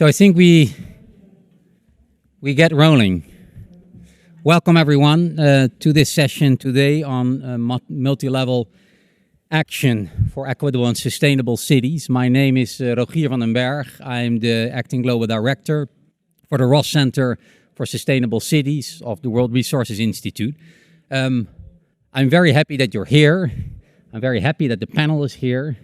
So I think we get rolling. Welcome everyone to this session today on multi-level action for equitable and sustainable cities. My name is Rogier Vandenberg. I'm the acting global director for the Ross Center for Sustainable Cities of the World Resources Institute. I'm very happy that you're here. I'm very happy that the panel is here.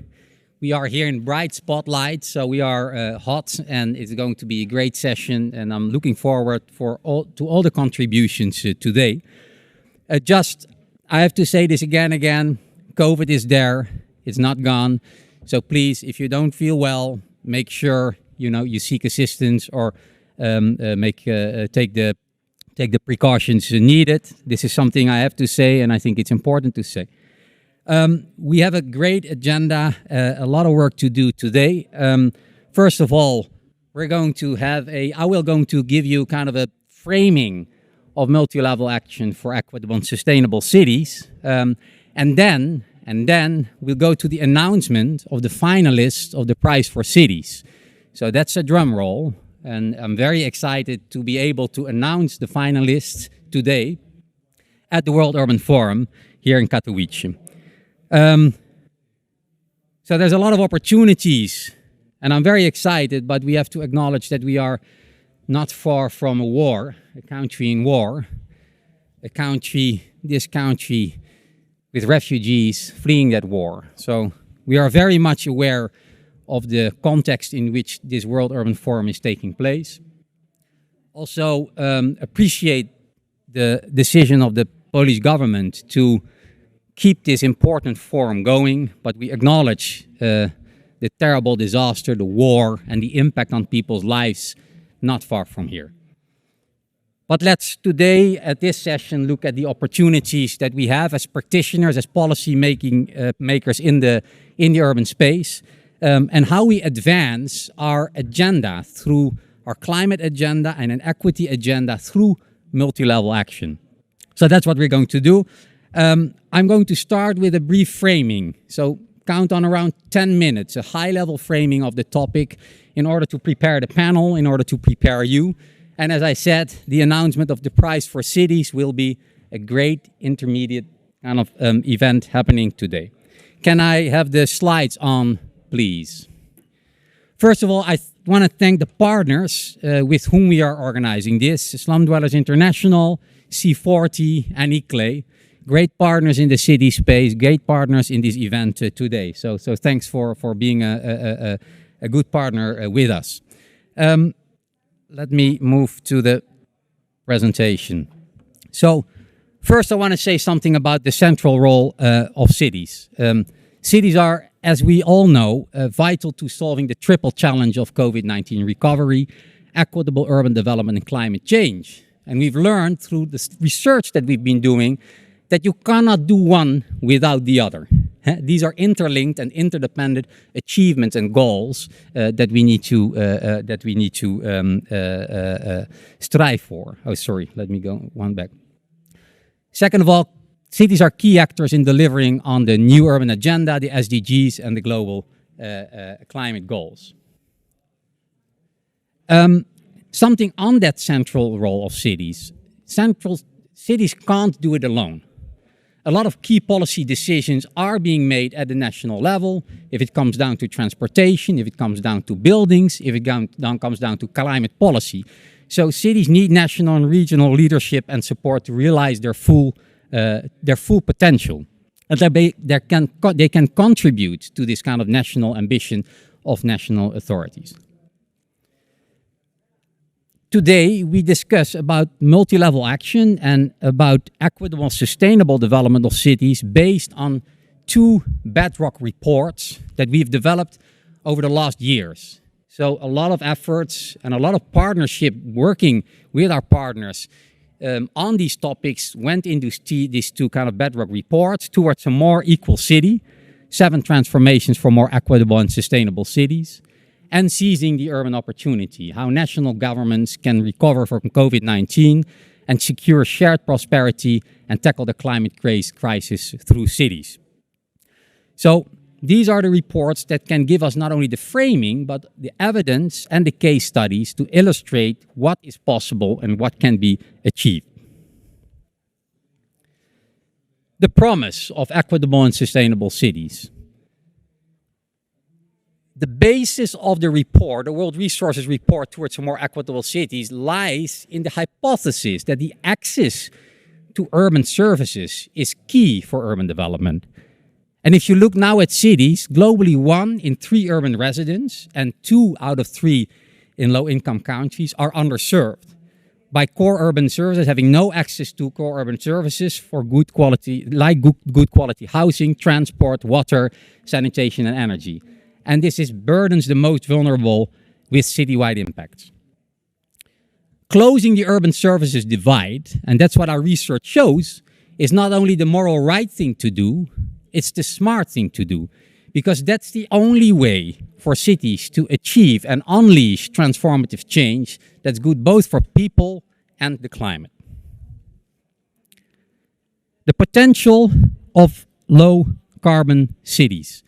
We are here in bright spotlight, so we are hot, and it's going to be a great session, and I'm looking forward to all the contributions today. I have to say this again, COVID is there, it's not gone, so please, if you don't feel well, make sure you seek assistance or take the precautions needed. This is something I have to say, and I think it's important to say. We have a great agenda, a lot of work to do today. First of all, I will going to give you kind of a framing of multi-level action for equitable and sustainable cities. And then we'll go to the announcement of the finalists of the prize for cities. So that's a drum roll, and I'm very excited to be able to announce the finalists today at the World Urban Forum here in Katowice. So there's a lot of opportunities, and I'm very excited, but we have to acknowledge that we are not far from a country in war, this country with refugees fleeing that war. So we are very much aware of the context in which this World Urban Forum is taking place. Also appreciate the decision of the Polish government to keep this important forum going, but we acknowledge the terrible disaster, the war, and the impact on people's lives not far from here. But let's today, at this session, look at the opportunities that we have as practitioners, as policy makers in the urban space, and how we advance our agenda through our climate agenda and an equity agenda through multi-level action. So that's what we're going to do. I'm going to start with a brief framing. So count on around 10 minutes, a high-level framing of the topic in order to prepare the panel, in order to prepare you. And as I said, the announcement of the prize for cities will be a great intermediate kind of event happening today. Can I have the slides on, please? First of all, I want to thank the partners with whom we are organizing this, Slum Dwellers International, C40, and Equitable. Great partners in the city space, great partners in this event today. So thanks for being a good partner with us. Let me move to the presentation. So first I want to say something about the central role of cities. Cities are, as we all know, vital to solving the triple challenge of COVID-19 recovery, equitable urban development, and climate change. And we've learned through the research that we've been doing that you cannot do one without the other. These are interlinked and interdependent achievements and goals that we need to strive for. Oh, sorry, let me go one back. Second of all, cities are key actors in delivering on the new urban agenda, the SDGs, and the global climate goals. Something on that central role of cities. Cities can't do it alone. A lot of key policy decisions are being made at the national level, if it comes down to transportation, if it comes down to buildings, if it comes down to climate policy. So cities need national and regional leadership and support to realize their full potential. And they can contribute to this kind of national ambition of national authorities. Today, we discuss about multi-level action and about equitable, sustainable development of cities based on two bedrock reports that we've developed over the last years. So a lot of efforts and a lot of partnership working with our partners on these topics went into these two kind of bedrock reports towards a more equal city, 7 transformations for more equitable and sustainable cities, and seizing the urban opportunity, how national governments can recover from COVID-19 and secure shared prosperity and tackle the climate crisis through cities. So These are the reports that can give us not only the framing, but the evidence and the case studies to illustrate what is possible and what can be achieved. The promise of equitable and sustainable cities. The basis of the report, the World Resources Report towards more equitable cities, lies in the hypothesis that the access to urban services is key for urban development. And if you look now at cities, globally 1 in 3 urban residents and 2 out of 3 in low-income countries are underserved by core urban services, having no access to core urban services for good quality, like good quality housing, transport, water, sanitation, and energy. And this burdens the most vulnerable with citywide impacts. Closing the urban services divide, and that's what our research shows, is not only the moral right thing to do, it's the smart thing to do, because that's the only way for cities to achieve and unleash transformative change that's good both for people and the climate. The potential of low carbon cities.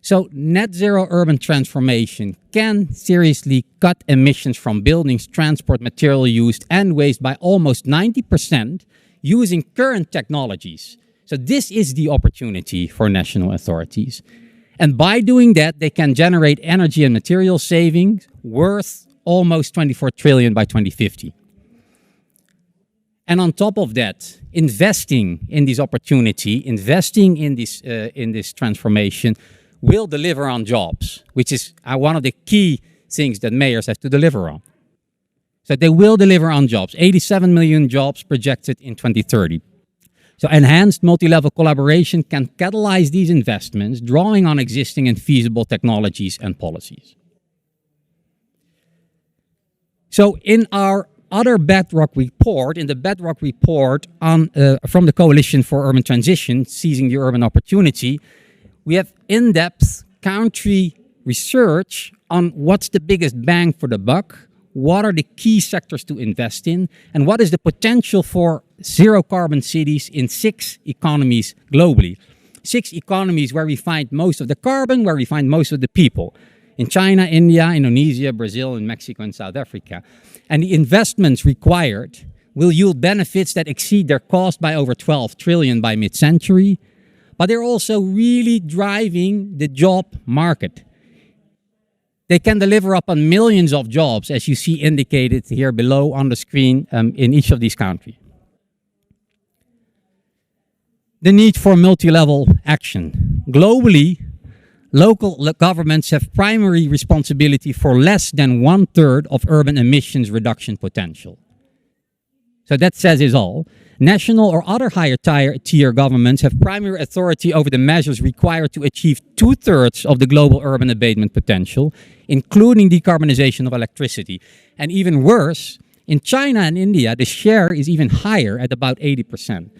So net zero urban transformation can seriously cut emissions from buildings, transport, material used, and waste by almost 90% using current technologies. So this is the opportunity for national authorities. And by doing that, they can generate energy and material savings worth almost 24 trillion by 2050. And on top of that, investing in this opportunity, investing in this transformation, will deliver on jobs, which is one of the key things that mayors have to deliver on. So they will deliver on jobs, 87 million jobs projected in 2030. So enhanced multi-level collaboration can catalyze these investments, drawing on existing and feasible technologies and policies. So in our other Bedrock report, from the Coalition for Urban Transition, Seizing the Urban Opportunity, we have in-depth country research on what's the biggest bang for the buck, what are the key sectors to invest in, and what is the potential for zero-carbon cities in 6 economies globally. 6 economies where we find most of the carbon, where we find most of the people. In China, India, Indonesia, Brazil, and Mexico, and South Africa. And the investments required will yield benefits that exceed their cost by over 12 trillion by mid-century. But they're also really driving the job market. They can deliver upon millions of jobs, as you see indicated here below on the screen in each of these countries. The need for multi-level action. Globally, local governments have primary responsibility for less than 1/3 of urban emissions reduction potential. So that says it all. National or other higher tier governments have primary authority over the measures required to achieve 2/3 of the global urban abatement potential, including decarbonization of electricity. And even worse, in China and India, the share is even higher at about 80%.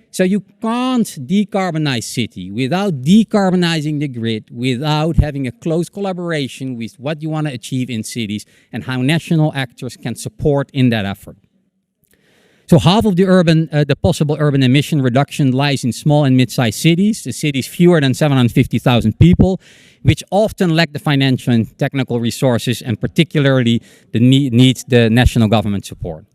So you can't decarbonize city without decarbonizing the grid, without having a close collaboration with what you want to achieve in cities and how national actors can support in that effort. So half of the possible urban emission reduction lies in small and mid-sized cities, the cities fewer than 750,000 people, which often lack the financial and technical resources and particularly needs the national government support.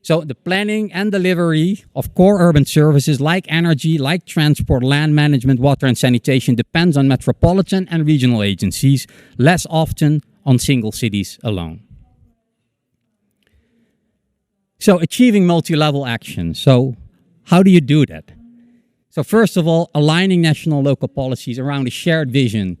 So the planning and delivery of core urban services like energy, like transport, land management, water and sanitation depends on metropolitan and regional agencies, less often on single cities alone. So achieving multi-level action. So how do you do that? So first of all, aligning national and local policies around a shared vision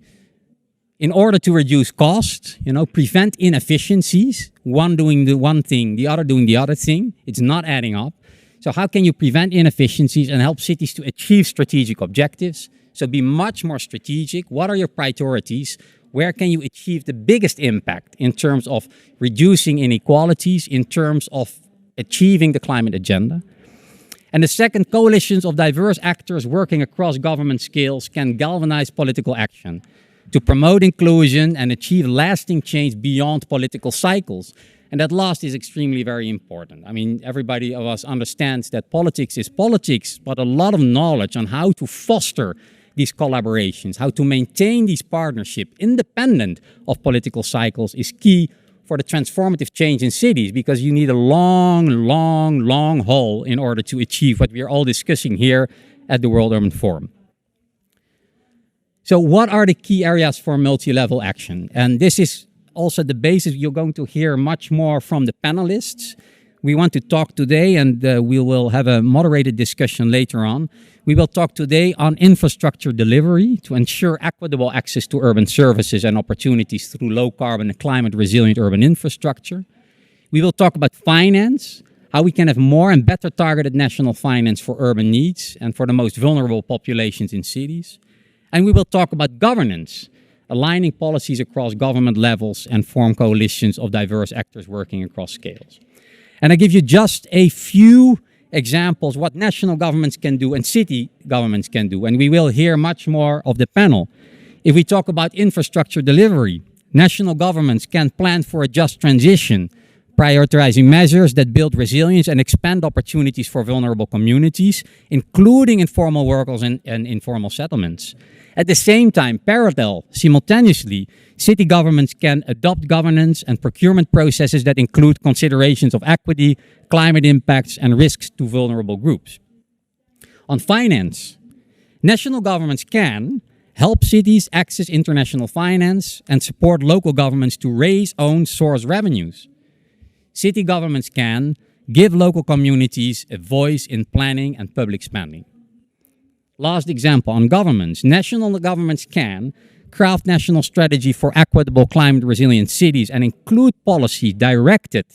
in order to reduce costs, prevent inefficiencies, one doing the one thing, the other doing the other thing. It's not adding up. So how can you prevent inefficiencies and help cities to achieve strategic objectives? So be much more strategic. What are your priorities? Where can you achieve the biggest impact in terms of reducing inequalities, in terms of achieving the climate agenda? And the second, coalitions of diverse actors working across government scales can galvanize political action to promote inclusion and achieve lasting change beyond political cycles. And that last is extremely very important. I mean, everybody of us understands that politics is politics, but a lot of knowledge on how to foster these collaborations, how to maintain these partnerships independent of political cycles is key for the transformative change in cities, because you need a long haul in order to achieve what we are all discussing here at the World Urban Forum. So what are the key areas for multi-level action? And this is also the basis. You're going to hear much more from the panelists. We want to talk today, and we will have a moderated discussion later on. We will talk today on infrastructure delivery to ensure equitable access to urban services and opportunities through low carbon and climate resilient urban infrastructure. We will talk about finance, how we can have more and better targeted national finance for urban needs and for the most vulnerable populations in cities. And we will talk about governance, aligning policies across government levels and form coalitions of diverse actors working across scales. And I give you just a few examples what national governments can do and city governments can do. And we will hear much more of the panel. If we talk about infrastructure delivery, national governments can plan for a just transition, prioritizing measures that build resilience and expand opportunities for vulnerable communities, including informal workers and informal settlements. At the same time, simultaneously, city governments can adopt governance and procurement processes that include considerations of equity, climate impacts, and risks to vulnerable groups. On finance, national governments can help cities access international finance and support local governments to raise own source revenues. City governments can give local communities a voice in planning and public spending. Last example, on governments. National governments can craft national strategy for equitable climate resilient cities and include policy directed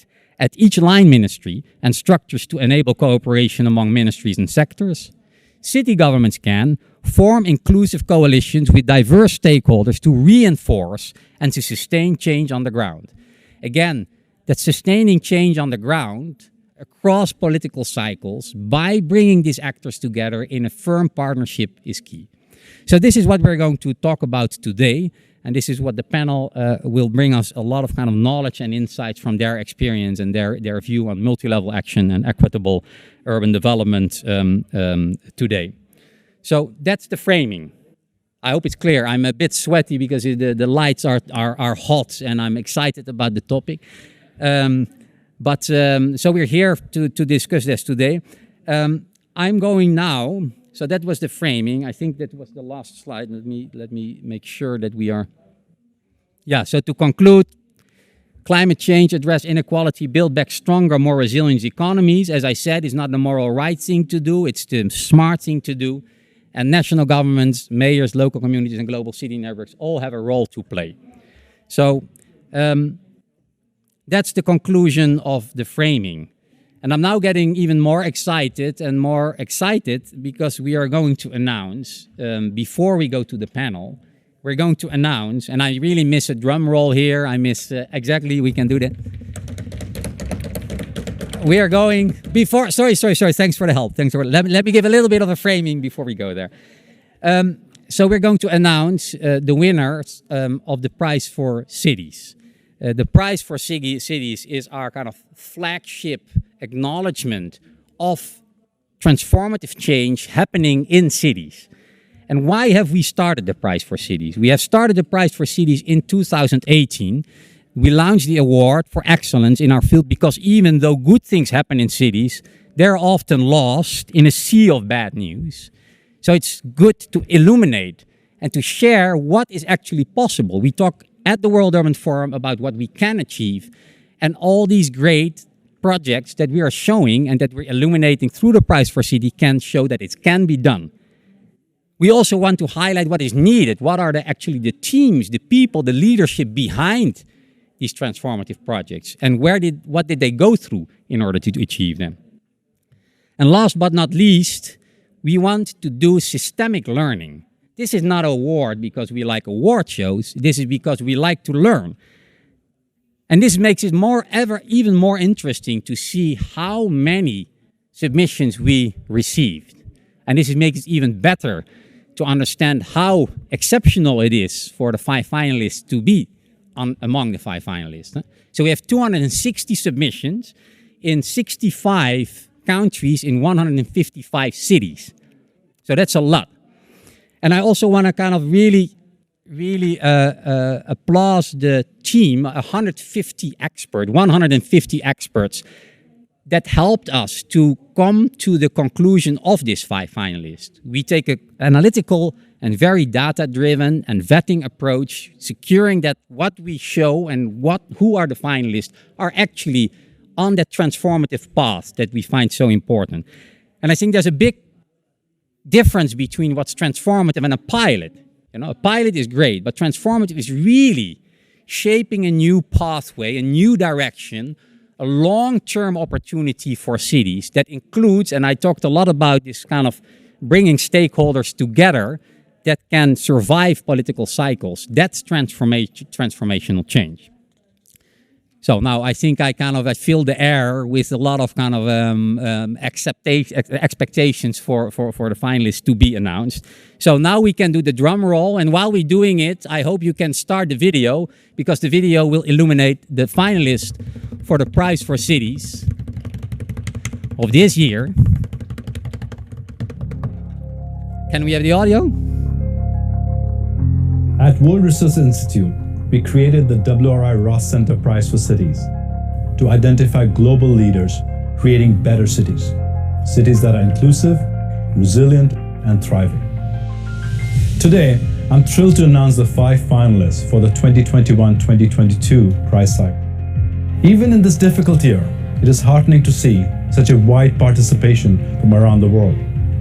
at each line ministry and structures to enable cooperation among ministries and sectors. City governments can form inclusive coalitions with diverse stakeholders to reinforce and to sustain change on the ground. Again, that sustaining change on the ground across political cycles by bringing these actors together in a firm partnership is key. So this is what we're going to talk about today, and this is what the panel will bring us a lot of kind of knowledge and insights from their experience and their view on multi-level action and equitable urban development today. So that's the framing. I hope it's clear. I'm a bit sweaty because the lights are hot and I'm excited about the topic. So we're here to discuss this today. I'm going now, so that was the framing. I think that was the last slide. Let me make sure that we are. Yeah, so to conclude, climate change, address inequality, build back stronger, more resilient economies, as I said, is not the moral right thing to do, it's the smart thing to do. And national governments, mayors, local communities, and global city networks all have a role to play. So, that's the conclusion of the framing. And I'm now getting even more excited because we are going to announce, before we go to the panel, we're going to announce, and I really miss a drum roll here. I miss, exactly, we can do that. We are going, sorry, thanks for the help. Let me give a little bit of a framing before we go there. So we're going to announce the winners of the prize for cities. The prize for cities is our kind of flagship acknowledgement of transformative change happening in cities. And why have we started the prize for cities? We have started the prize for cities in 2018. We launched the award for excellence in our field because even though good things happen in cities, they're often lost in a sea of bad news. So it's good to illuminate and to share what is actually possible. We talk at the World Urban Forum about what we can achieve, and all these great projects that we are showing and that we're illuminating through the Prize for City can show that it can be done. We also want to highlight what is needed. What are actually the teams, the people, the leadership behind these transformative projects, and what did they go through in order to achieve them? And last but not least, we want to do systemic learning. This is not an award because we like award shows. This is because we like to learn. And this makes it even more interesting to see how many submissions we received. And this makes it even better to understand how exceptional it is for the 5 finalists to be among the 5 finalists. So we have 260 submissions in 65 countries in 155 cities. So that's a lot. And I also want to kind of really applaud the team, 150 experts that helped us to come to the conclusion of this 5 finalists. We take an analytical and very data-driven and vetting approach, securing that what we show and who are the finalists are actually on that transformative path that we find so important. And I think there's a big difference between what's transformative and a pilot. You know, a pilot is great, but transformative is really shaping a new pathway, a new direction, a long-term opportunity for cities that includes, and I talked a lot about this kind of bringing stakeholders together that can survive political cycles. That's transformational change. So now I think I fill the air with a lot of kind of expectations for the finalists to be announced. So now we can do the drum roll, and while we're doing it, I hope you can start the video, because the video will illuminate the finalists for the Prize for Cities of this year. Can we have the audio? At World Resources Institute, we created the WRI Ross Center Prize for Cities to identify global leaders creating better cities, cities that are inclusive, resilient, and thriving. Today, I'm thrilled to announce the 5 finalists for the 2021-2022 prize cycle. Even in this difficult year, it is heartening to see such a wide participation from around the world.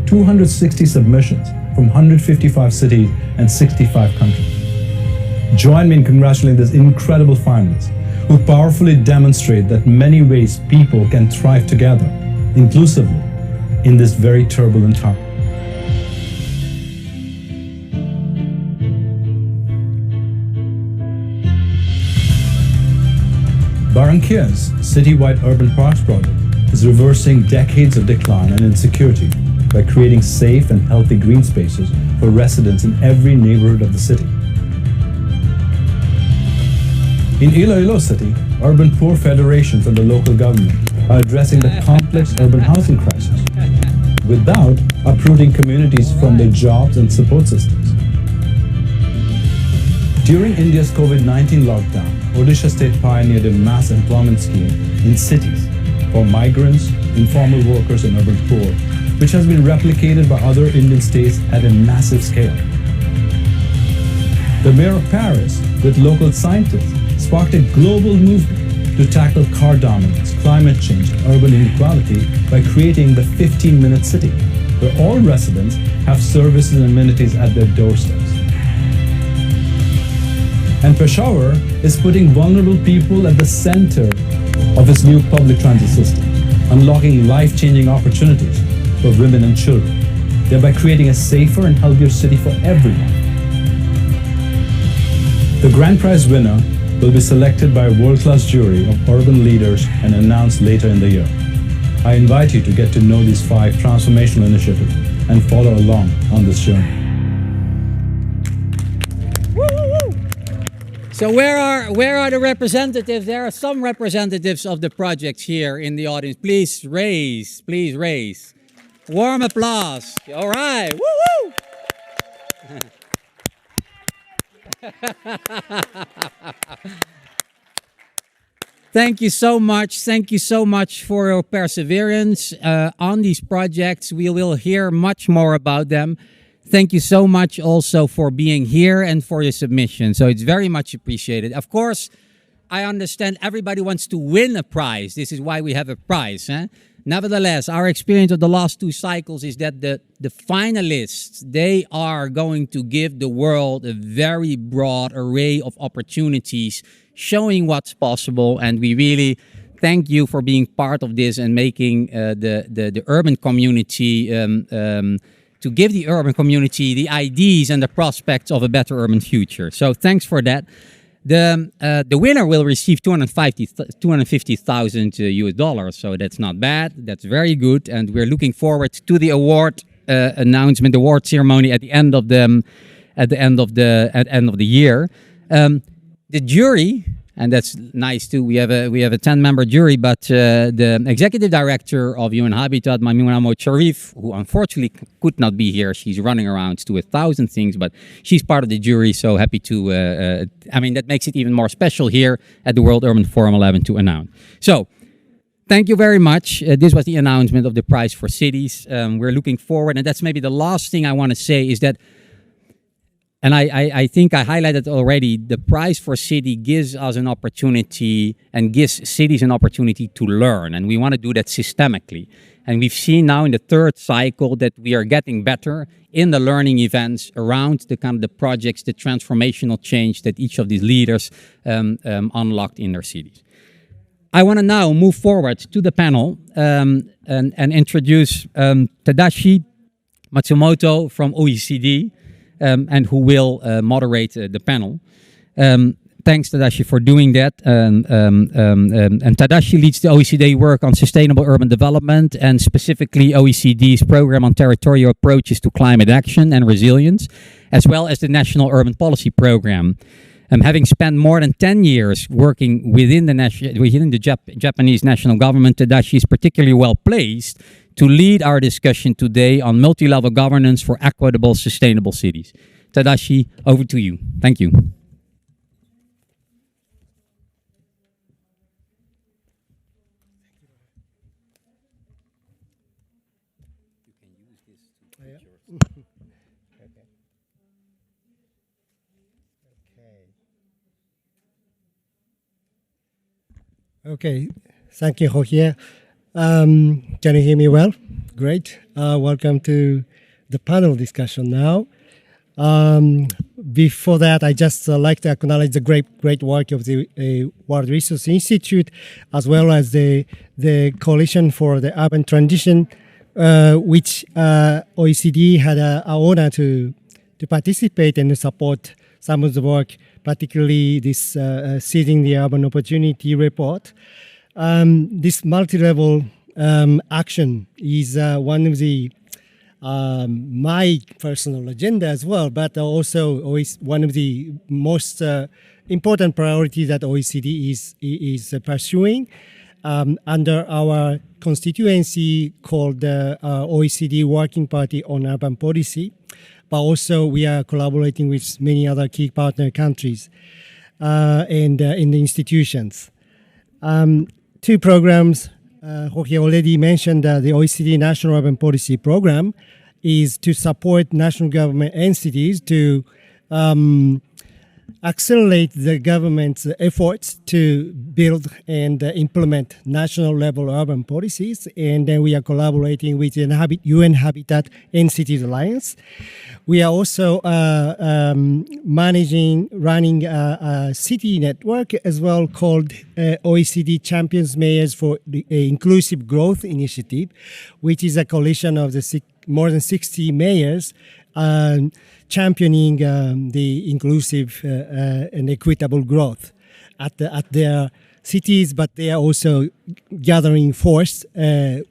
260 submissions from 155 cities and 65 countries. Join me in congratulating these incredible finalists who powerfully demonstrate that many ways people can thrive together, inclusively, in this very turbulent time. Barranquilla's citywide urban parks project is reversing decades of decline and insecurity by creating safe and healthy green spaces for residents in every neighborhood of the city. In Iloilo City, urban poor federations and the local government are addressing the complex urban housing crisis without uprooting communities from their jobs and support systems. During India's COVID-19 lockdown, Odisha State pioneered a mass employment scheme in cities for migrants, informal workers, and urban poor, which has been replicated by other Indian states at a massive scale. The mayor of Paris, with local scientists, sparked a global movement to tackle car dominance, climate change, and urban inequality by creating the 15-minute city, where all residents have services and amenities at their doorsteps. And Peshawar is putting vulnerable people at the center of its new public transit system, unlocking life-changing opportunities for women and children, thereby creating a safer and healthier city for everyone. The grand prize winner will be selected by a world-class jury of urban leaders and announced later in the year. I invite you to get to know these 5 transformational initiatives and follow along on this journey. So where are the representatives? There are some representatives of the projects here in the audience. Please raise. Warm applause. All right. Woo-hoo! Thank you so much. Thank you so much for your perseverance on these projects. We will hear much more about them. Thank you so much also for being here and for your submission. So it's very much appreciated. Of course, I understand everybody wants to win a prize. This is why we have a prize. Nevertheless, our experience of the last 2 cycles is that the finalists, they are going to give the world a very broad array of opportunities, showing what's possible. And we really thank you for being part of this and making the urban community, to give the urban community the ideas and the prospects of a better urban future. So thanks for that. The winner will receive $250,000 US dollars, so that's not bad. That's very good, and we're looking forward to the award announcement, the award ceremony at the end of the year. The jury and that's nice too. We have a 10-member jury, but the executive director of UN Habitat, Maimouna Moed Sharif, who unfortunately could not be here, she's running around to 1,000 things, but she's part of the jury. So happy to. That makes it even more special here at the World Urban Forum 11 to announce. So. Thank you very much. This was the announcement of the prize for cities. We're looking forward, and that's maybe the last thing I want to say is that, and I think I highlighted already, the prize for city gives us an opportunity and gives cities an opportunity to learn, and we want to do that systemically. And we've seen now in the third cycle that we are getting better in the learning events around the kind of the projects, the transformational change that each of these leaders unlocked in their cities. I want to now move forward to the panel and introduce Tadashi Matsumoto from OECD, and who will moderate the panel. Thanks, Tadashi, for doing that. And Tadashi leads the OECD work on sustainable urban development, and specifically OECD's program on territorial approaches to climate action and resilience, as well as the National Urban Policy Program. Having spent more than 10 years working within the Japanese national government, Tadashi is particularly well placed to lead our discussion today on multi-level governance for equitable, sustainable cities. Tadashi, over to you. Thank you. Okay, thank you, Jorge. Can you hear me well? Great. Welcome to the panel discussion now. Before that, I just like to acknowledge the great work of the World Resource Institute, as well as the Coalition for the Urban Transition, which OECD had an honor to participate and support some of the work, particularly this Seizing the Urban Opportunity report. This multi-level action is one of the my personal agenda as well, but also always one of the most important priorities that OECD is pursuing under our constituency called the OECD Working Party on Urban Policy. But also we are collaborating with many other key partner countries and in the institutions. Two programs, Jorge already mentioned the OECD National Urban Policy Program is to support national government entities to accelerate the government's efforts to build and implement national level urban policies. And then we are collaborating with the UN Habitat and Cities Alliance. We are also running a city network as well called OECD Champions Mayors for the Inclusive Growth Initiative, which is a coalition of the more than 60 mayors championing the inclusive and equitable growth at their cities, but they are also gathering force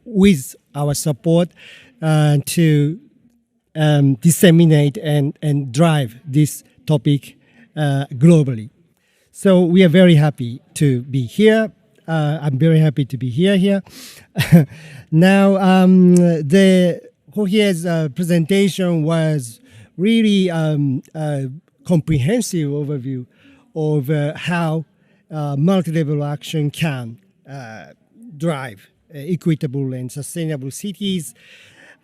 with our support to disseminate and drive this topic globally. So we are very happy to be here. I'm very happy to be here. Now, Jorge's presentation was really a comprehensive overview of how multi-level action can drive equitable and sustainable cities.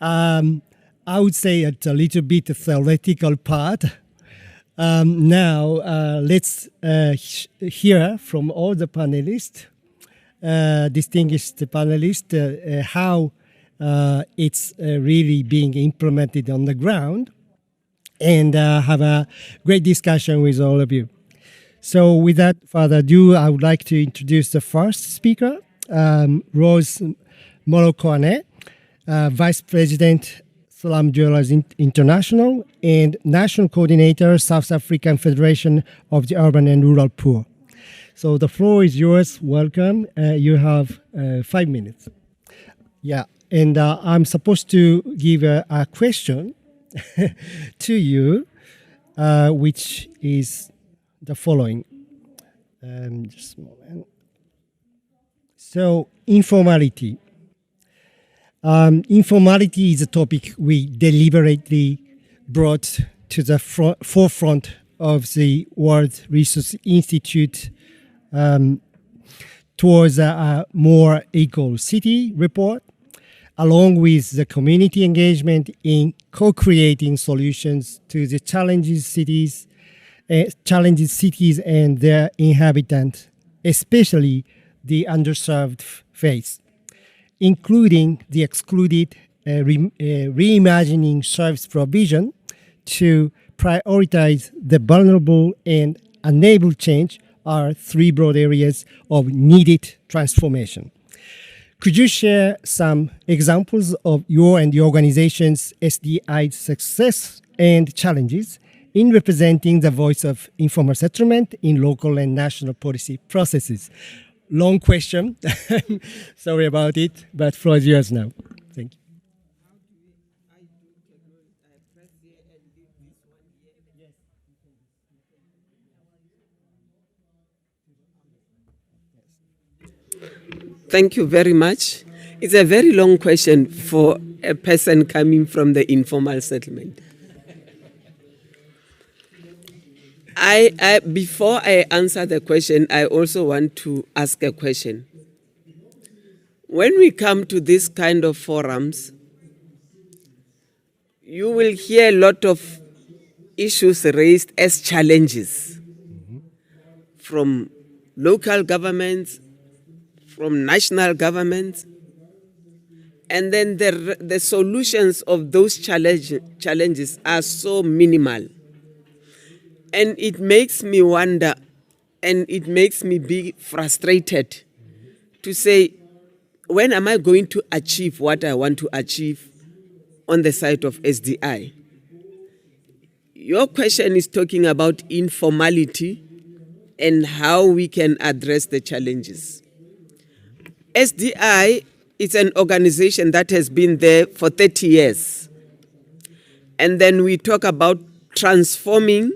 I would say it's a little bit a theoretical part. Now, let's hear from all the panelists, distinguished panelists, how it's really being implemented on the ground, and have a great discussion with all of you. So without further ado, I would like to introduce the first speaker, Rose Morokwane, Vice President, Slum Dwellers International, and National Coordinator, South African Federation of the Urban and Rural Poor. So the floor is yours. Welcome. You have 5 minutes. Yeah, and I'm supposed to give a question to you, which is the following. Just a moment. So, informality. Informality is a topic we deliberately brought to the forefront of the World Resources Institute towards a more equal city report, along with the community engagement in co-creating solutions to the challenges cities and their inhabitants, especially the underserved face, including the excluded reimagining service provision to prioritize the vulnerable and enable change are three broad areas of needed transformation. Could you share some examples of your and the organization's SDI success and challenges in representing the voice of informal settlement in local and national policy processes? Long question. Sorry about it, but floor is yours now. Thank you. Thank you very much. It's a very long question for a person coming from the informal settlement. Before I answer the question, I also want to ask a question. When we come to this kind of forums, you will hear a lot of issues raised as challenges from local governments, from national governments, and then the solutions of those challenges are so minimal. And it makes me wonder, and it makes me be frustrated to say, when am I going to achieve what I want to achieve on the side of SDI? Your question is talking about informality and how we can address the challenges. SDI is an organization that has been there for 30 years. And then we talk about transforming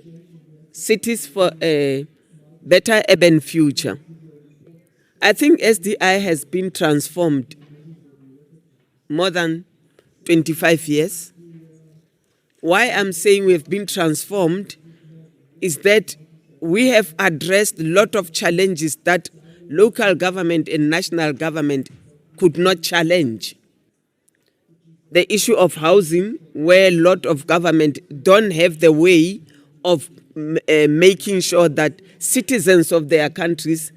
cities for a better urban future. I think SDI has been transformed more than 25 years. Why I'm saying we've been transformed is that we have addressed a lot of challenges that local government and national government could not challenge. The issue of housing, where a lot of government don't have the way of making sure that citizens of their countries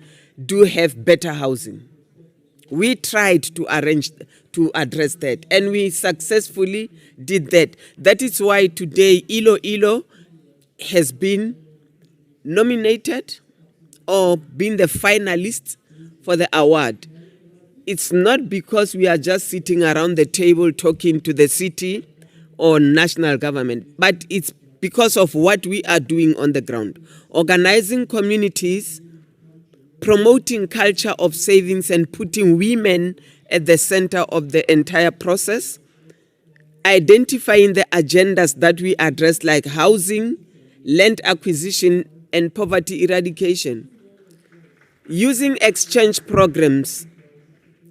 do have better housing. We tried to address that, and we successfully did that. That is why today Ilo has been nominated or been the finalist for the award. It's not because we are just sitting around the table talking to the city or national government, but it's because of what we are doing on the ground. Organizing communities, promoting culture of savings and putting women at the center of the entire process, identifying the agendas that we address like housing, land acquisition, and poverty eradication. Using exchange programs.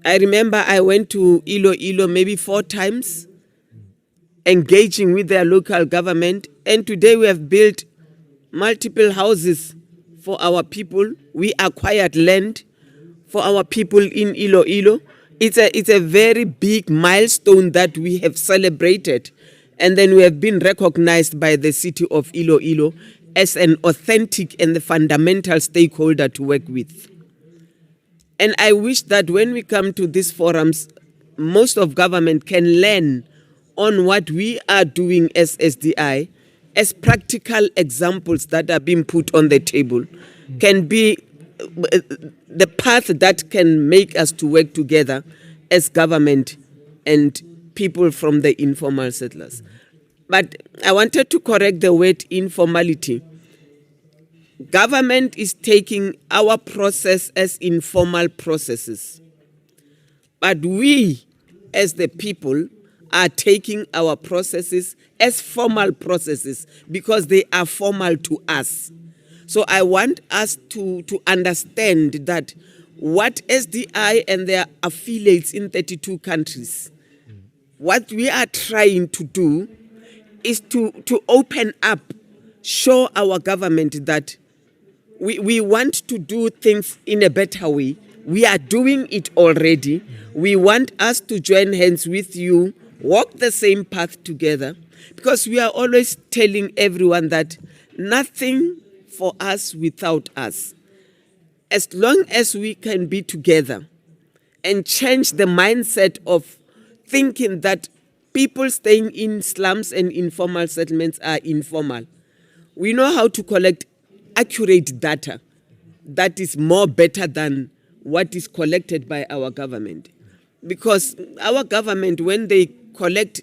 I remember I went to Ilo maybe 4 times, engaging with their local government, and today we have built multiple houses for our people. We acquired land for our people in Ilo. It's a very big milestone that we have celebrated, and then we have been recognized by the city of Ilo as an authentic and the fundamental stakeholder to work with. And I wish that when we come to these forums, most of government can learn on what we are doing as SDI, as practical examples that are being put on the table, can be the path that can make us to work together as government and people from the informal settlers. But I wanted to correct the word informality. Government is taking our process as informal processes. But we, as the people, are taking our processes as formal processes because they are formal to us. So I want us to understand that what SDI and their affiliates in 32 countries, what we are trying to do is to open up, show our government that we want to do things in a better way. We are doing it already. We want us to join hands with you, walk the same path together, because we are always telling everyone that nothing for us without us. As long as we can be together and change the mindset of thinking that people staying in slums and informal settlements are informal. We know how to collect accurate data that is more better than what is collected by our government. Because our government, when they collect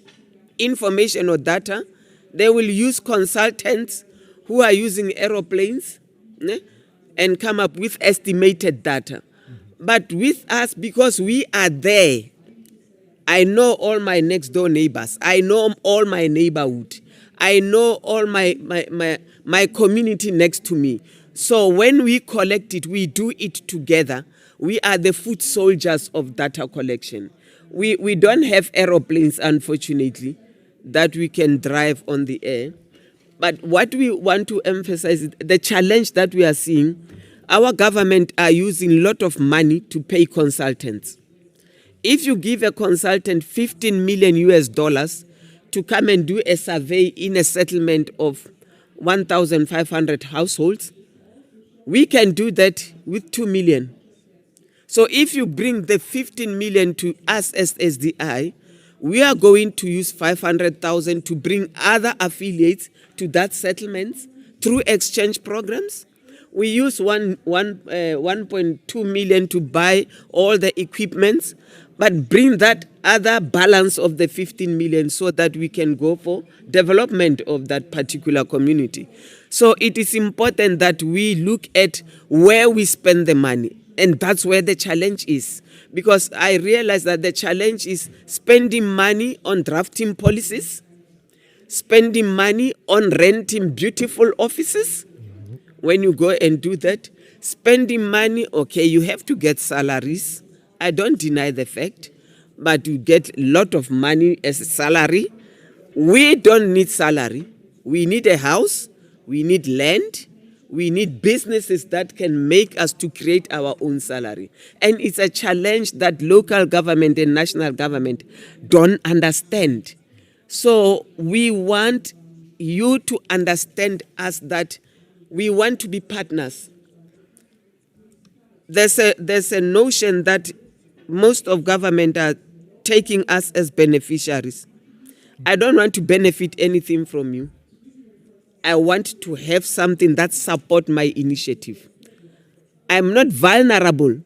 information or data, they will use consultants who are using aeroplanes and come up with estimated data. But with us, because we are there, I know all my next door neighbors. I know all my neighborhood. I know all my community next to me. So when we collect it, we do it together. We are the foot soldiers of data collection. We don't have aeroplanes, unfortunately, that we can drive on the air. But what we want to emphasize is the challenge that we are seeing. Our government are using a lot of money to pay consultants. If you give a consultant $15 million to come and do a survey in a settlement of 1,500 households, we can do that with 2 million. So if you bring the 15 million to us as SDI, we are going to use 500,000 to bring other affiliates to that settlement through exchange programs. We use 1.2 million to buy all the equipments, but bring that other balance of the 15 million so that we can go for development of that particular community. So it is important that we look at where we spend the money. And that's where the challenge is. Because I realize that the challenge is spending money on drafting policies, spending money on renting beautiful offices. When you go and do that, spending money, okay, you have to get salaries. I don't deny the fact, but you get a lot of money as a salary. We don't need salary. We need a house. We need land. We need businesses that can make us to create our own salary. And it's a challenge that local government and national government don't understand. So we want you to understand us that we want to be partners. There's a notion that most of government are taking us as beneficiaries. I don't want to benefit anything from you. I want to have something that supports my initiative. I'm not vulnerable.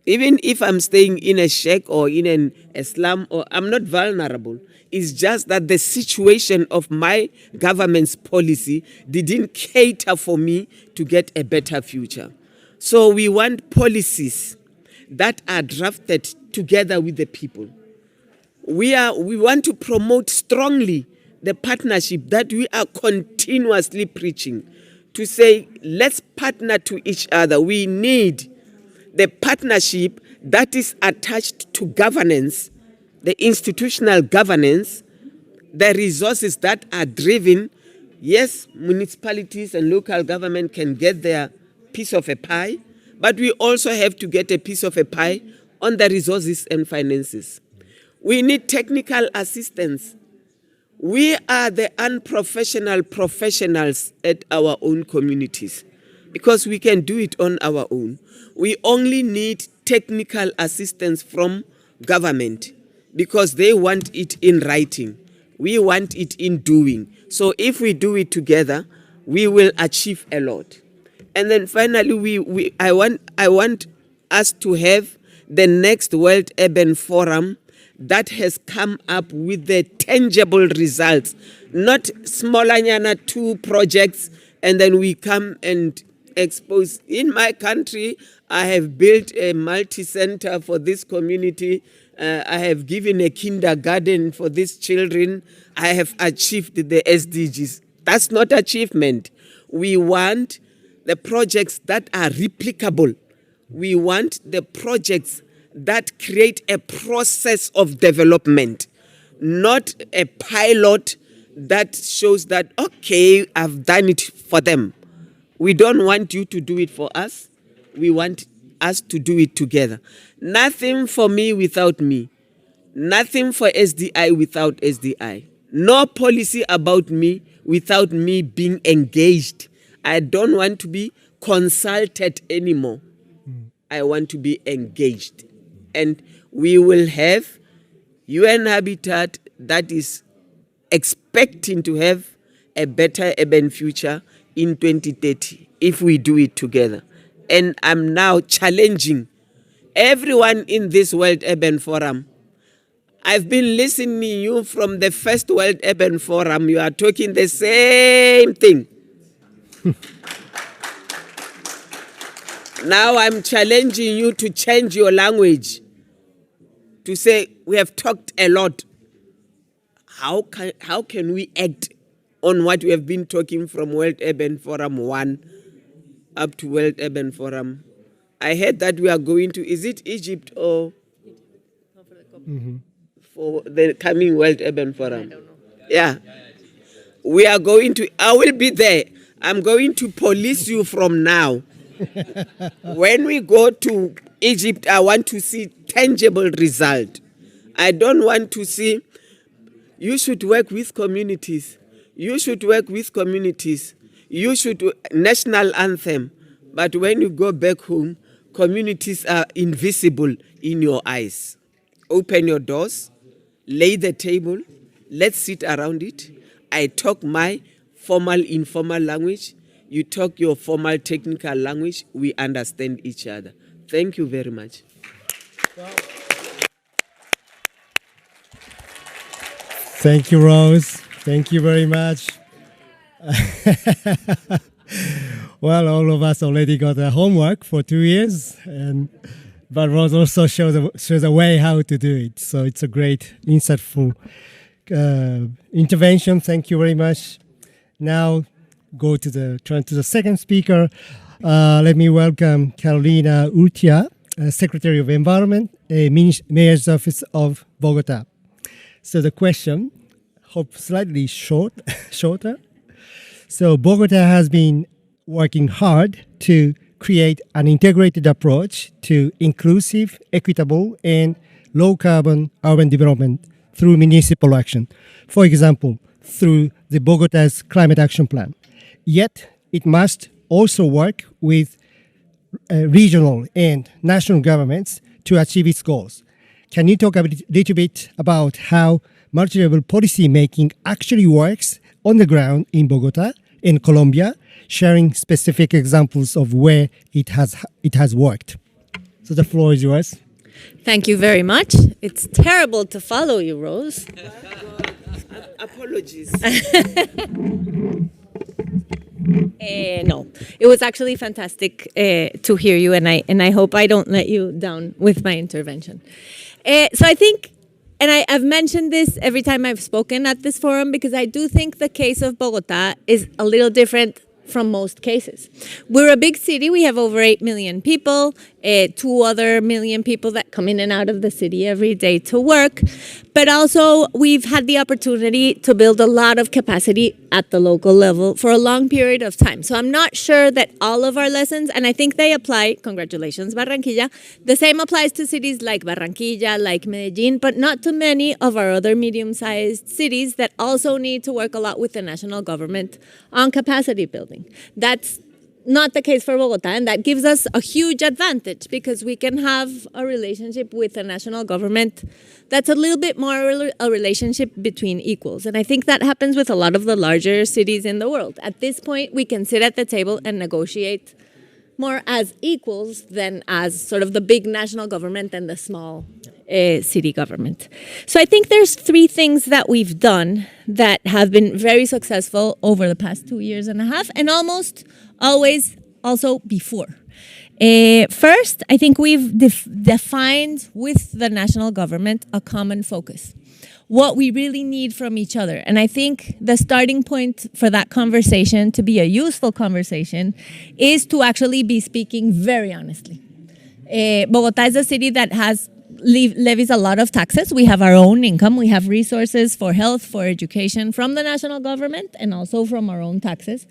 Even if I'm staying in a shack or in a slum, or I'm not vulnerable. It's just that the situation of my government's policy didn't cater for me to get a better future. So we want policies that are drafted together with the people. We want to promote strongly the partnership that we are continuously preaching, to say, let's partner to each other. We need the partnership that is attached to governance, the institutional governance, the resources that are driven. Yes, municipalities and local government can get their piece of a pie, but we also have to get a piece of a pie on the resources and finances. We need technical assistance. We are the unprofessional professionals at our own communities because we can do it on our own. We only need technical assistance from government because they want it in writing. We want it in doing. So if we do it together, we will achieve a lot. And then finally, I want us to have the next World Urban Forum that has come up with the tangible results, not smaller 2 projects, and then we come and expose. In my country, I have built a multi-center for this community. I have given a kindergarten for these children. I have achieved the SDGs. That's not achievement. We want the projects that are replicable. We want the projects that create a process of development, not a pilot that shows that, okay, I've done it for them. We don't want you to do it for us. We want us to do it together. Nothing for me without me. Nothing for SDI without SDI. No policy about me without me being engaged. I don't want to be consulted anymore. I want to be engaged. And we will have UN Habitat that is expecting to have a better urban future in 2030 if we do it together. And I'm now challenging everyone in this World Urban Forum. I've been listening to you from the first World Urban Forum. You are talking the same thing. Now I'm challenging you to change your language, to say we have talked a lot. How can we act on what we have been talking from World Urban Forum 1 up to World Urban Forum? I heard that we are going to, is it Egypt or for the coming World Urban Forum? I don't know. Yeah. We are going to, I will be there. I'm going to police you from now. When we go to Egypt, I want to see tangible result. I don't want to see, you should work with communities. You should work with communities. You should, national anthem. But when you go back home, communities are invisible in your eyes. Open your doors, lay the table, let's sit around it. I talk my formal, informal language. You talk your formal, technical language. We understand each other. Thank you very much. Thank you, Rose. Thank you very much. Well, all of us already got the homework for 2 years, but Rose also shows a way how to do it. So it's a great, insightful intervention. Thank you very much. Now, turn to the second speaker. Let me welcome Carolina Utia, Secretary of Environment, Mayor's Office of Bogota. So the question, hope slightly shorter. So Bogota has been working hard to create an integrated approach to inclusive, equitable, and low-carbon urban development through municipal action. For example, through the Bogota's Climate Action Plan. Yet, it must also work with regional and national governments to achieve its goals. Can you talk a little bit about how multi-level policy making actually works on the ground in Bogota, in Colombia, sharing specific examples of where it has worked? So the floor is yours. Thank you very much. It's terrible to follow you, Rose. Apologies. No, it was actually fantastic to hear you, and I hope I don't let you down with my intervention. So I think, and I've mentioned this every time I've spoken at this forum, because I do think the case of Bogota is a little different from most cases. We're a big city. We have over 8 million people, 2 other million people that come in and out of the city every day to work. But also, we've had the opportunity to build a lot of capacity at the local level for a long period of time. So I'm not sure that all of our lessons, and I think they apply, congratulations, Barranquilla, the same applies to cities like Barranquilla, like Medellin, but not to many of our other medium-sized cities that also need to work a lot with the national government on capacity building. That's not the case for Bogota, and that gives us a huge advantage because we can have a relationship with the national government that's a little bit more a relationship between equals. And I think that happens with a lot of the larger cities in the world. At this point, we can sit at the table and negotiate more as equals than as sort of the big national government and the small city government. So I think there's 3 things that we've done that have been very successful over the past 2.5 years and almost always also before. First, I think we've defined with the national government a common focus. what we really need from each other. And I think the starting point for that conversation to be a useful conversation is to actually be speaking very honestly. Bogota is a city that levies a lot of taxes. We have our own income. We have resources for health, for education from the national government and also from our own taxes.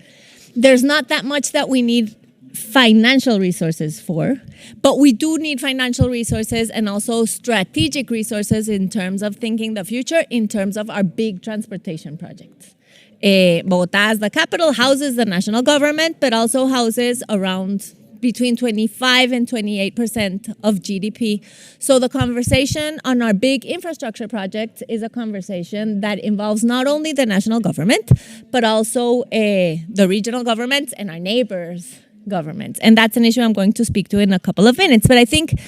There's not that much that we need financial resources for, but we do need financial resources and also strategic resources in terms of thinking the future, in terms of our big transportation projects. Bogota, as the capital, houses the national government, but also houses around between 25 and 28% of GDP. So the conversation on our big infrastructure projects is a conversation that involves not only the national government, but also the regional governments and our neighbors' governments. And that's an issue I'm going to speak to in a couple of minutes. But I think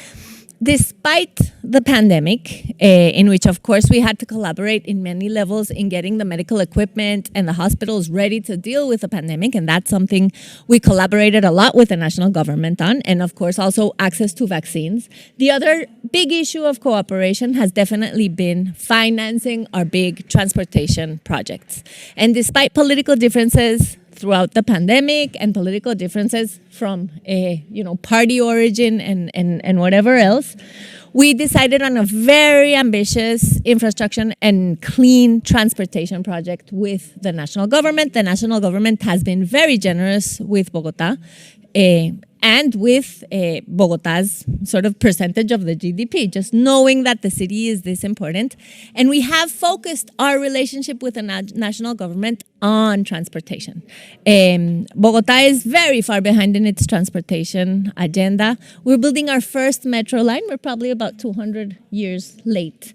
despite the pandemic, in which, of course, we had to collaborate in many levels in getting the medical equipment and the hospitals ready to deal with the pandemic, and that's something we collaborated a lot with the national government on, and, of course, also access to vaccines. The other big issue of cooperation has definitely been financing our big transportation projects. And despite political differences throughout the pandemic and political differences from party origin and whatever else, we decided on a very ambitious infrastructure and clean transportation project with the national government. The national government has been very generous with Bogota and with Bogota's sort of percentage of the GDP, just knowing that the city is this important. And we have focused our relationship with the national government on transportation. Bogota is very far behind in its transportation agenda. We're building our first metro line. We're probably about 200 years late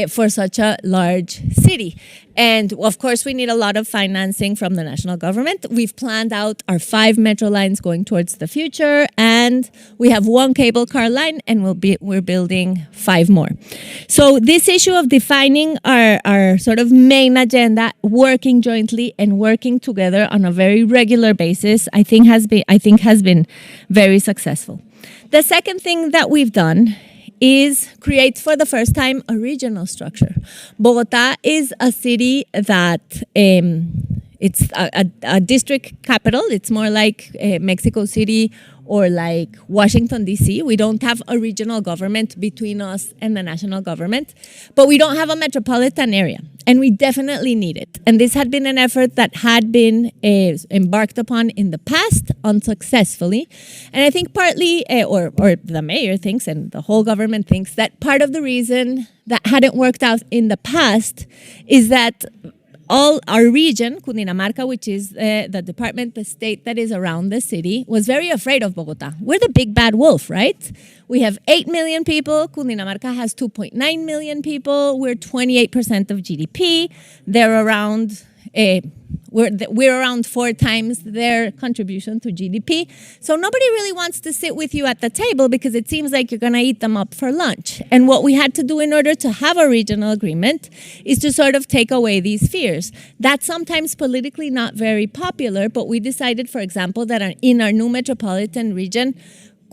for such a large city. And of course, we need a lot of financing from the national government. We've planned out our 5 metro lines going towards the future, and we have 1 cable car line, and we're building 5 more. So this issue of defining our sort of main agenda, working jointly and working together on a very regular basis, I think has been very successful. The second thing that we've done is create for the first time a regional structure. Bogota is a city that it's a district capital. It's more like Mexico City or like Washington, D.C. We don't have a regional government between us and the national government, but we don't have a metropolitan area, and we definitely need it. And this had been an effort that had been embarked upon in the past unsuccessfully. And I think partly, or the mayor thinks and the whole government thinks that part of the reason that hadn't worked out in the past is that all our region, Cundinamarca, which is the state that is around the city, was very afraid of Bogota. We're the big bad wolf, right? We have 8 million people. Cundinamarca has 2.9 million people. We're 28% of GDP. They're around we're around 4 times their contribution to GDP. So nobody really wants to sit with you at the table because it seems like you're going to eat them up for lunch. And what we had to do in order to have a regional agreement is to sort of take away these fears. That's sometimes politically not very popular, but we decided, for example, that in our new metropolitan region,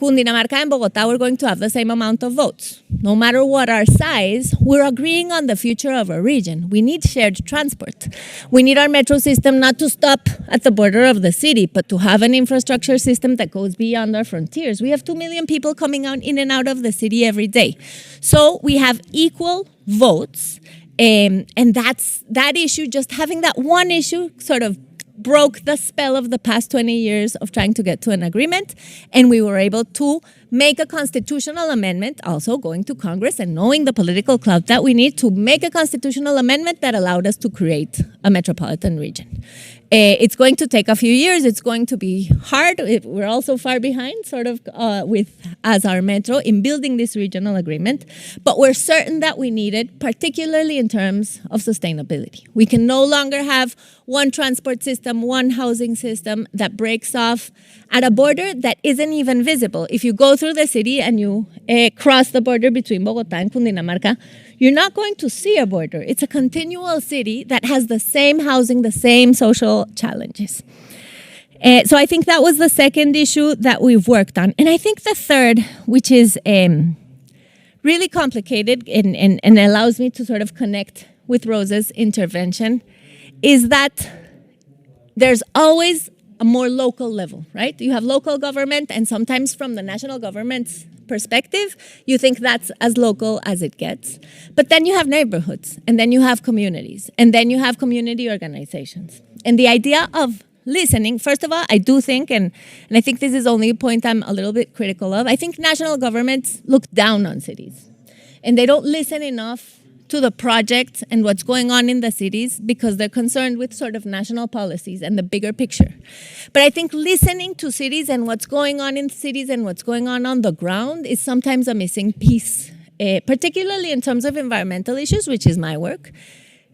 Cundinamarca and Bogota were going to have the same amount of votes. No matter what our size, we're agreeing on the future of our region. We need shared transport. We need our metro system not to stop at the border of the city, but to have an infrastructure system that goes beyond our frontiers. We have 2 million people coming out in and out of the city every day. So we have equal votes, and that issue, just having that one issue sort of broke the spell of the past 20 years of trying to get to an agreement, and we were able to make a constitutional amendment, also going to Congress and knowing the political clout that we need to make a constitutional amendment that allowed us to create a metropolitan region. It's going to take a few years. It's going to be hard. We're also far behind, sort of, as our metro in building this regional agreement. But we're certain that we need it, particularly in terms of sustainability. We can no longer have one transport system, one housing system that breaks off at a border that isn't even visible. If you go through the city and you cross the border between Bogota and Cundinamarca, you're not going to see a border. It's a continual city that has the same housing, the same social challenges. So I think that was the second issue that we've worked on. And I think the third, which is really complicated and allows me to sort of connect with Rose's intervention is that there's always a more local level, right? You have local government, and sometimes from the national government's perspective, you think that's as local as it gets. But then you have neighborhoods, and then you have communities, and then you have community organizations. And the idea of listening, first of all, I do think, and I think this is only a point I'm a little bit critical of, I think national governments look down on cities. And they don't listen enough to the projects and what's going on in the cities because they're concerned with sort of national policies and the bigger picture. But I think listening to cities and what's going on in cities and what's going on the ground is sometimes a missing piece, particularly in terms of environmental issues, which is my work.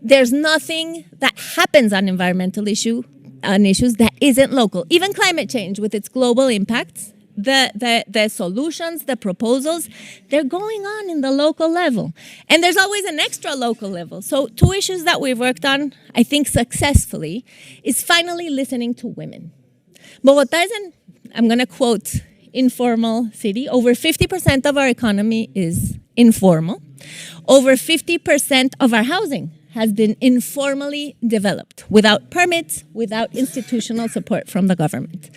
There's nothing that happens on environmental issues that isn't local. Even climate change with its global impacts, the solutions, the proposals, they're going on in the local level. And there's always an extra local level. So 2 issues that we've worked on, I think successfully, is finally listening to women. Bogota is I'm going to quote, informal city. Over 50% of our economy is informal. Over 50% of our housing has been informally developed, without permits, without institutional support from the government.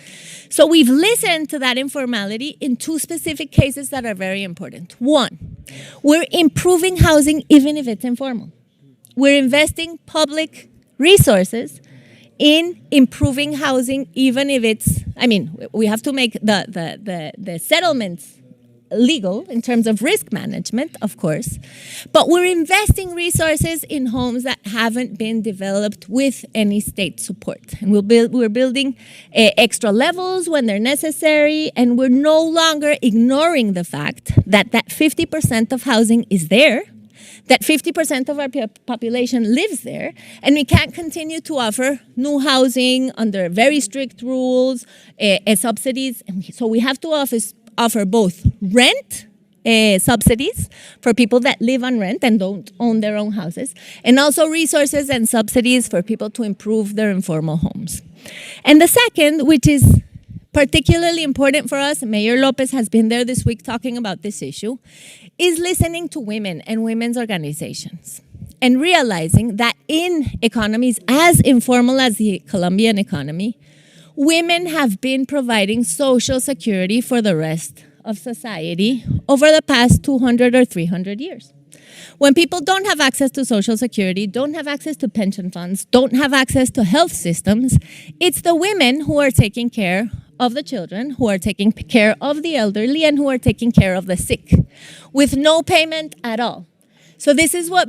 So we've listened to that informality in 2 specific cases that are very important. 1, we're improving housing even if it's informal. We're investing public resources in improving housing even if it's, we have to make the settlements legal in terms of risk management, of course, but we're investing resources in homes that haven't been developed with any state support. And we're building extra levels when they're necessary, and we're no longer ignoring the fact that 50% of housing is there, that 50% of our population lives there, and we can't continue to offer new housing under very strict rules, subsidies. And so we have to offer both rent subsidies for people that live on rent and don't own their own houses, and also resources and subsidies for people to improve their informal homes. And the second, which is particularly important for us, Mayor Lopez has been there this week talking about this issue, is listening to women and women's organizations and realizing that in economies as informal as the Colombian economy, women have been providing social security for the rest of society over the past 200 or 300 years. When people don't have access to social security, don't have access to pension funds, don't have access to health systems, it's the women who are taking care of the children, who are taking care of the elderly, and who are taking care of the sick, with no payment at all. So this is why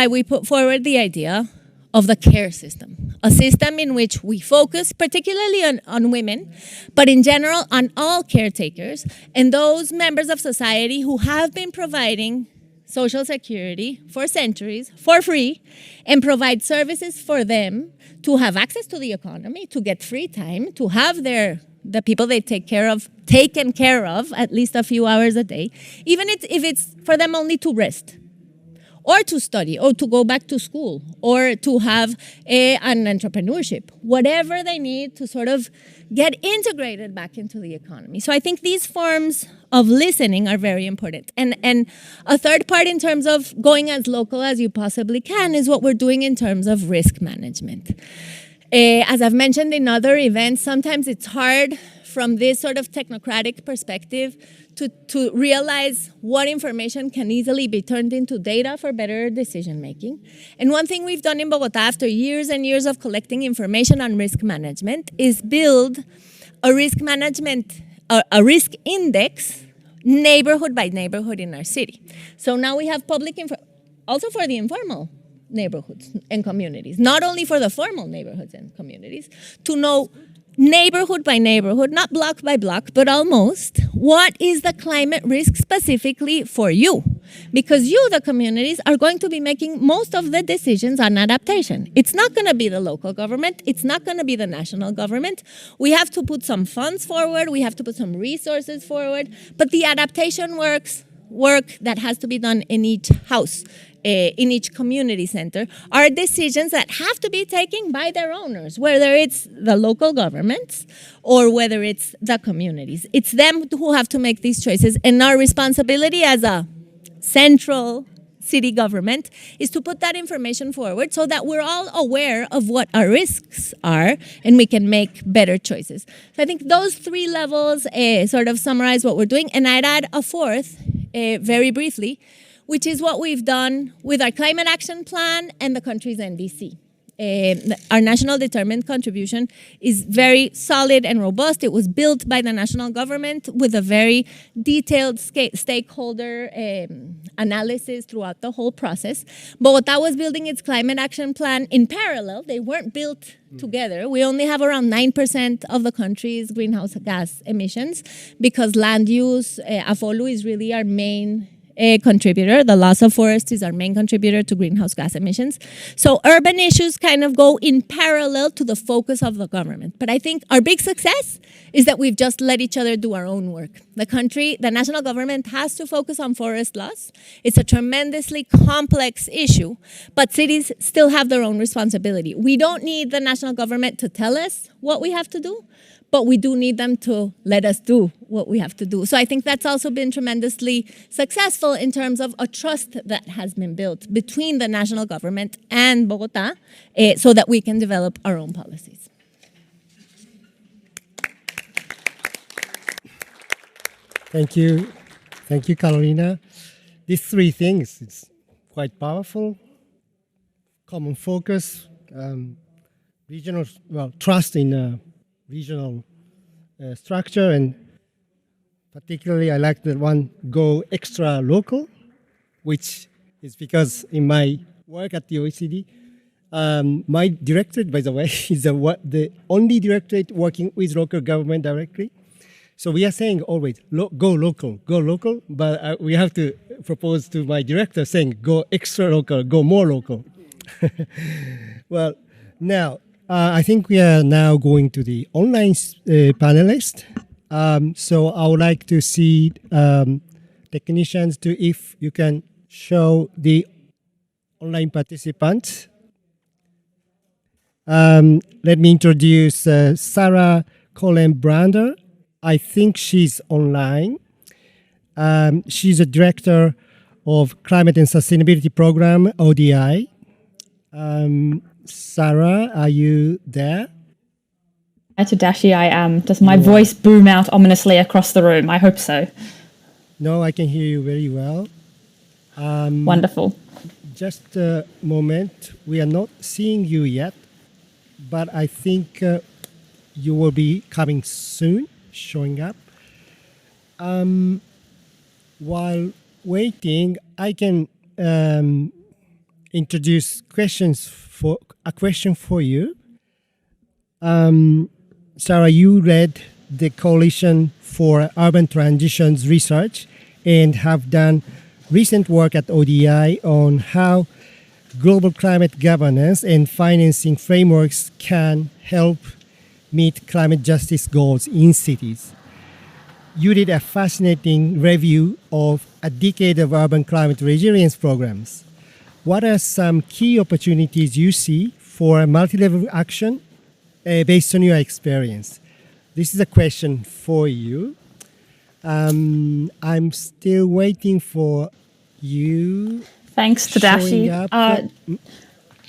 we put forward the idea of the care system, a system in which we focus particularly on women, but in general on all caretakers and those members of society who have been providing social security for centuries for free and provide services for them to have access to the economy, to get free time, to have the people they take care of taken care of at least a few hours a day, even if it's for them only to rest, or to study, or to go back to school, or to have an entrepreneurship, whatever they need to sort of get integrated back into the economy. So I think these forms of listening are very important. And a third part in terms of going as local as you possibly can is what we're doing in terms of risk management. As I've mentioned in other events, sometimes it's hard from this sort of technocratic perspective to realize what information can easily be turned into data for better decision making. And one thing we've done in Bogota after years and years of collecting information on risk management is build a risk risk index neighborhood by neighborhood in our city. So now we have public info also for the informal neighborhoods and communities, not only for the formal neighborhoods and communities, to know neighborhood by neighborhood, not block by block, but almost, what is the climate risk specifically for you? Because you, the communities, are going to be making most of the decisions on adaptation. It's not going to be the local government. It's not going to be the national government. We have to put some funds forward. We have to put some resources forward. But the adaptation work that has to be done in each house, in each community center, are decisions that have to be taken by their owners, whether it's the local governments or whether it's the communities. It's them who have to make these choices, and our responsibility as a central city government is to put that information forward so that we're all aware of what our risks are and we can make better choices. So I think those three levels sort of summarize what we're doing. And I'd add a fourth, very briefly, which is what we've done with our climate action plan and the country's NDC. Our national determined contribution is very solid and robust. It was built by the national government with a very detailed stakeholder analysis throughout the whole process. Bogota was building its climate action plan in parallel. They weren't built together. We only have around 9% of the country's greenhouse gas emissions because land use, AFOLU, is really our main contributor. The loss of forest is our main contributor to greenhouse gas emissions. So urban issues kind of go in parallel to the focus of the government. But I think our big success is that we've just let each other do our own work. The national government has to focus on forest loss. It's a tremendously complex issue, but cities still have their own responsibility. We don't need the national government to tell us what we have to do, but we do need them to let us do what we have to do. So I think that's also been tremendously successful in terms of a trust that has been built between the national government and Bogota so that we can develop our own policies. Thank you. Thank you, Carolina. These three things, it's quite powerful. Common focus, regional, trust in regional structure, and particularly I like the one, go extra local, which is because in my work at the OECD, my directorate, by the way, is the only directorate working with local government directly. So we are saying always, go local, but we have to propose to my director saying, go extra local, go more local. Well, now, I think we are now going to the online panelist. So I would like to see technicians if you can show the online participants. Let me introduce Sarah Collen-Brander. I think she's online. She's a director of Climate and Sustainability Program, ODI. Sarah, are you there? Hi, Tadashi, I am. Does my voice boom out ominously across the room? I hope so. No, I can hear you very well. Wonderful. Just a moment. We are not seeing you yet, but I think you will be coming soon, showing up. While waiting, I can introduce a question for you. Sarah, you led the Coalition for Urban Transitions Research and have done recent work at ODI on how global climate governance and financing frameworks can help meet climate justice goals in cities. You did a fascinating review of a decade of urban climate resilience programs. What are some key opportunities you see for multi-level action based on your experience? This is a question for you. I'm still waiting for you. Thanks, Tadashi.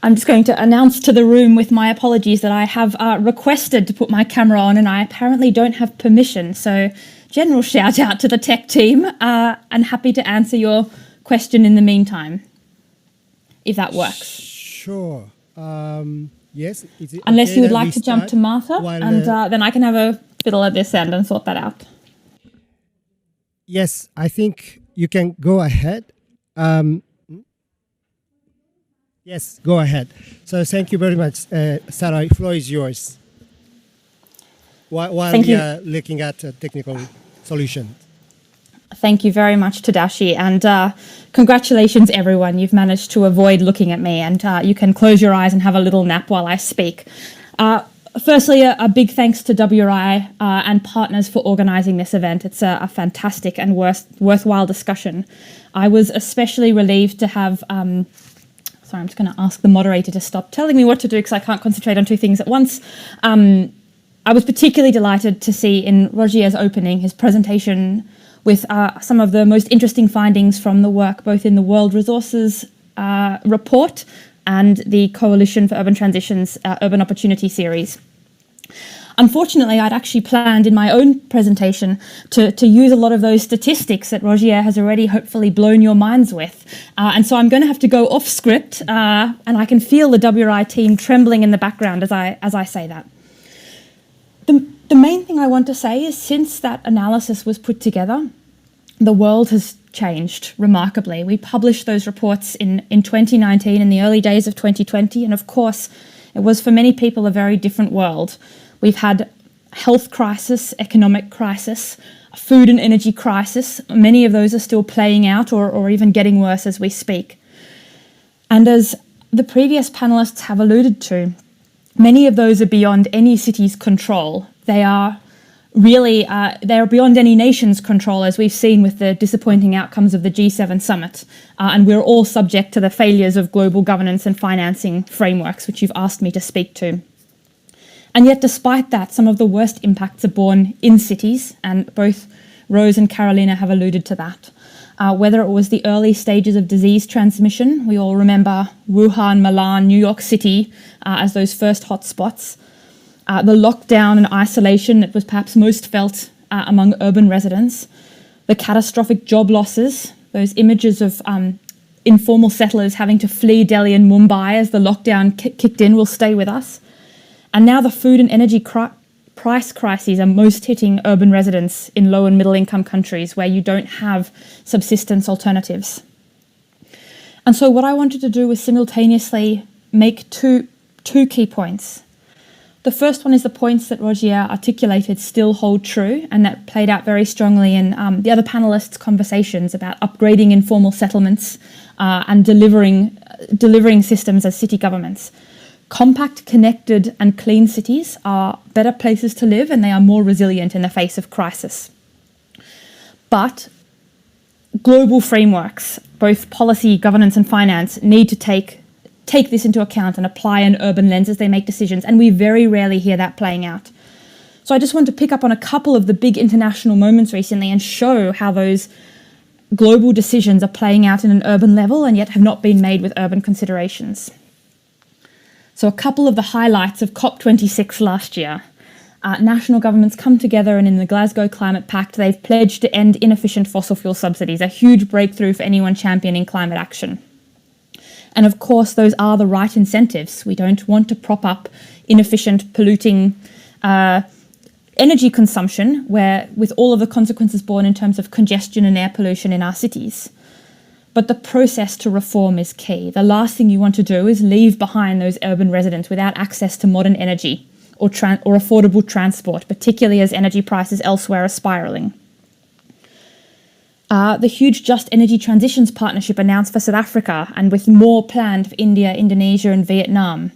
I'm just going to announce to the room with my apologies that I have requested to put my camera on and I apparently don't have permission. So general shout out to the tech team and happy to answer your question in the meantime, if that works. Sure. Yes. Unless you would like to jump to Martha, and then I can have a fiddle at this end and sort that out. Yes, I think you can go ahead. Yes, go ahead. So thank you very much, Sarah. The floor is yours. While we are looking at a technical solution. Thank you very much, Tadashi, and congratulations, everyone. You've managed to avoid looking at me, and you can close your eyes and have a little nap while I speak. Firstly, a big thanks to WRI and partners for organising this event. It's a fantastic and worthwhile discussion. I was especially relieved to have... sorry, I'm just going to ask the moderator to stop telling me what to do because I can't concentrate on two things at once. I was particularly delighted to see in Rogier's opening his presentation with some of the most interesting findings from the work both in the World Resources report and the Coalition for Urban Transition's Urban Opportunity series. Unfortunately, I'd actually planned in my own presentation to use a lot of those statistics that Rogier has already hopefully blown your minds with. And so I'm going to have to go off script, and I can feel the WRI team trembling in the background as I say that. The main thing I want to say is since that analysis was put together, the world has changed remarkably. We published those reports in 2019, in the early days of 2020, and of course, it was for many people a very different world. We've had health crisis, economic crisis, a food and energy crisis. Many of those are still playing out or even getting worse as we speak. And as the previous panelists have alluded to, many of those are beyond any city's control. They are really, they are beyond any nation's control, as we've seen with the disappointing outcomes of the G7 summit. And we're all subject to the failures of global governance and financing frameworks, which you've asked me to speak to. And yet, despite that, some of the worst impacts are born in cities, and both Rose and Carolina have alluded to that. Whether it was the early stages of disease transmission, we all remember Wuhan, Milan, New York City as those first hotspots. The lockdown and isolation that was perhaps most felt among urban residents. The catastrophic job losses, those images of informal settlers having to flee Delhi and Mumbai as the lockdown kicked in will stay with us. And now the food and energy price crises are most hitting urban residents in low and middle income countries where you don't have subsistence alternatives. And so what I wanted to do was simultaneously make two key points. The first one is the points that Rogier articulated still hold true and that played out very strongly in the other panelists' conversations about upgrading informal settlements and delivering systems as city governments. Compact, connected and clean cities are better places to live and they are more resilient in the face of crisis. But global frameworks, both policy, governance and finance, need to take this into account and apply an urban lens as they make decisions, and we very rarely hear that playing out. So I just want to pick up on a couple of the big international moments recently and show how those global decisions are playing out in an urban level and yet have not been made with urban considerations. So a couple of the highlights of COP26 last year. National governments come together and in the Glasgow Climate Pact, they've pledged to end inefficient fossil fuel subsidies, a huge breakthrough for anyone championing climate action. And of course, those are the right incentives. We don't want to prop up inefficient, polluting energy consumption, where with all of the consequences born in terms of congestion and air pollution in our cities. But the process to reform is key. The last thing you want to do is leave behind those urban residents without access to modern energy or affordable transport, particularly as energy prices elsewhere are spiralling. The huge Just Energy Transitions Partnership announced for South Africa and with more planned for India, Indonesia and Vietnam.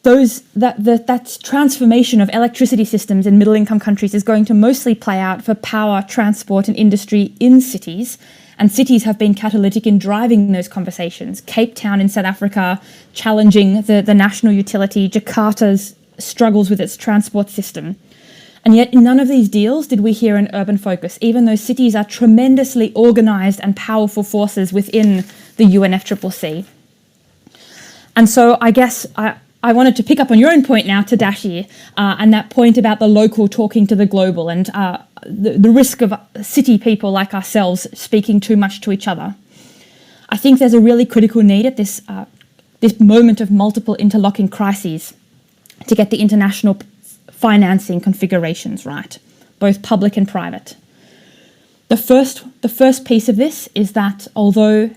That transformation of electricity systems in middle-income countries is going to mostly play out for power, transport and industry in cities, and cities have been catalytic in driving those conversations. Cape Town in South Africa challenging the national utility, Jakarta's struggles with its transport system. And yet in none of these deals did we hear an urban focus, even though cities are tremendously organised and powerful forces within the UNFCCC. And so I guess I wanted to pick up on your own point now, Tadashi, and that point about the local talking to the global and the risk of city people like ourselves speaking too much to each other. I think there's a really critical need at this moment of multiple interlocking crises to get the international financing configurations right, both public and private. The first piece of this is that although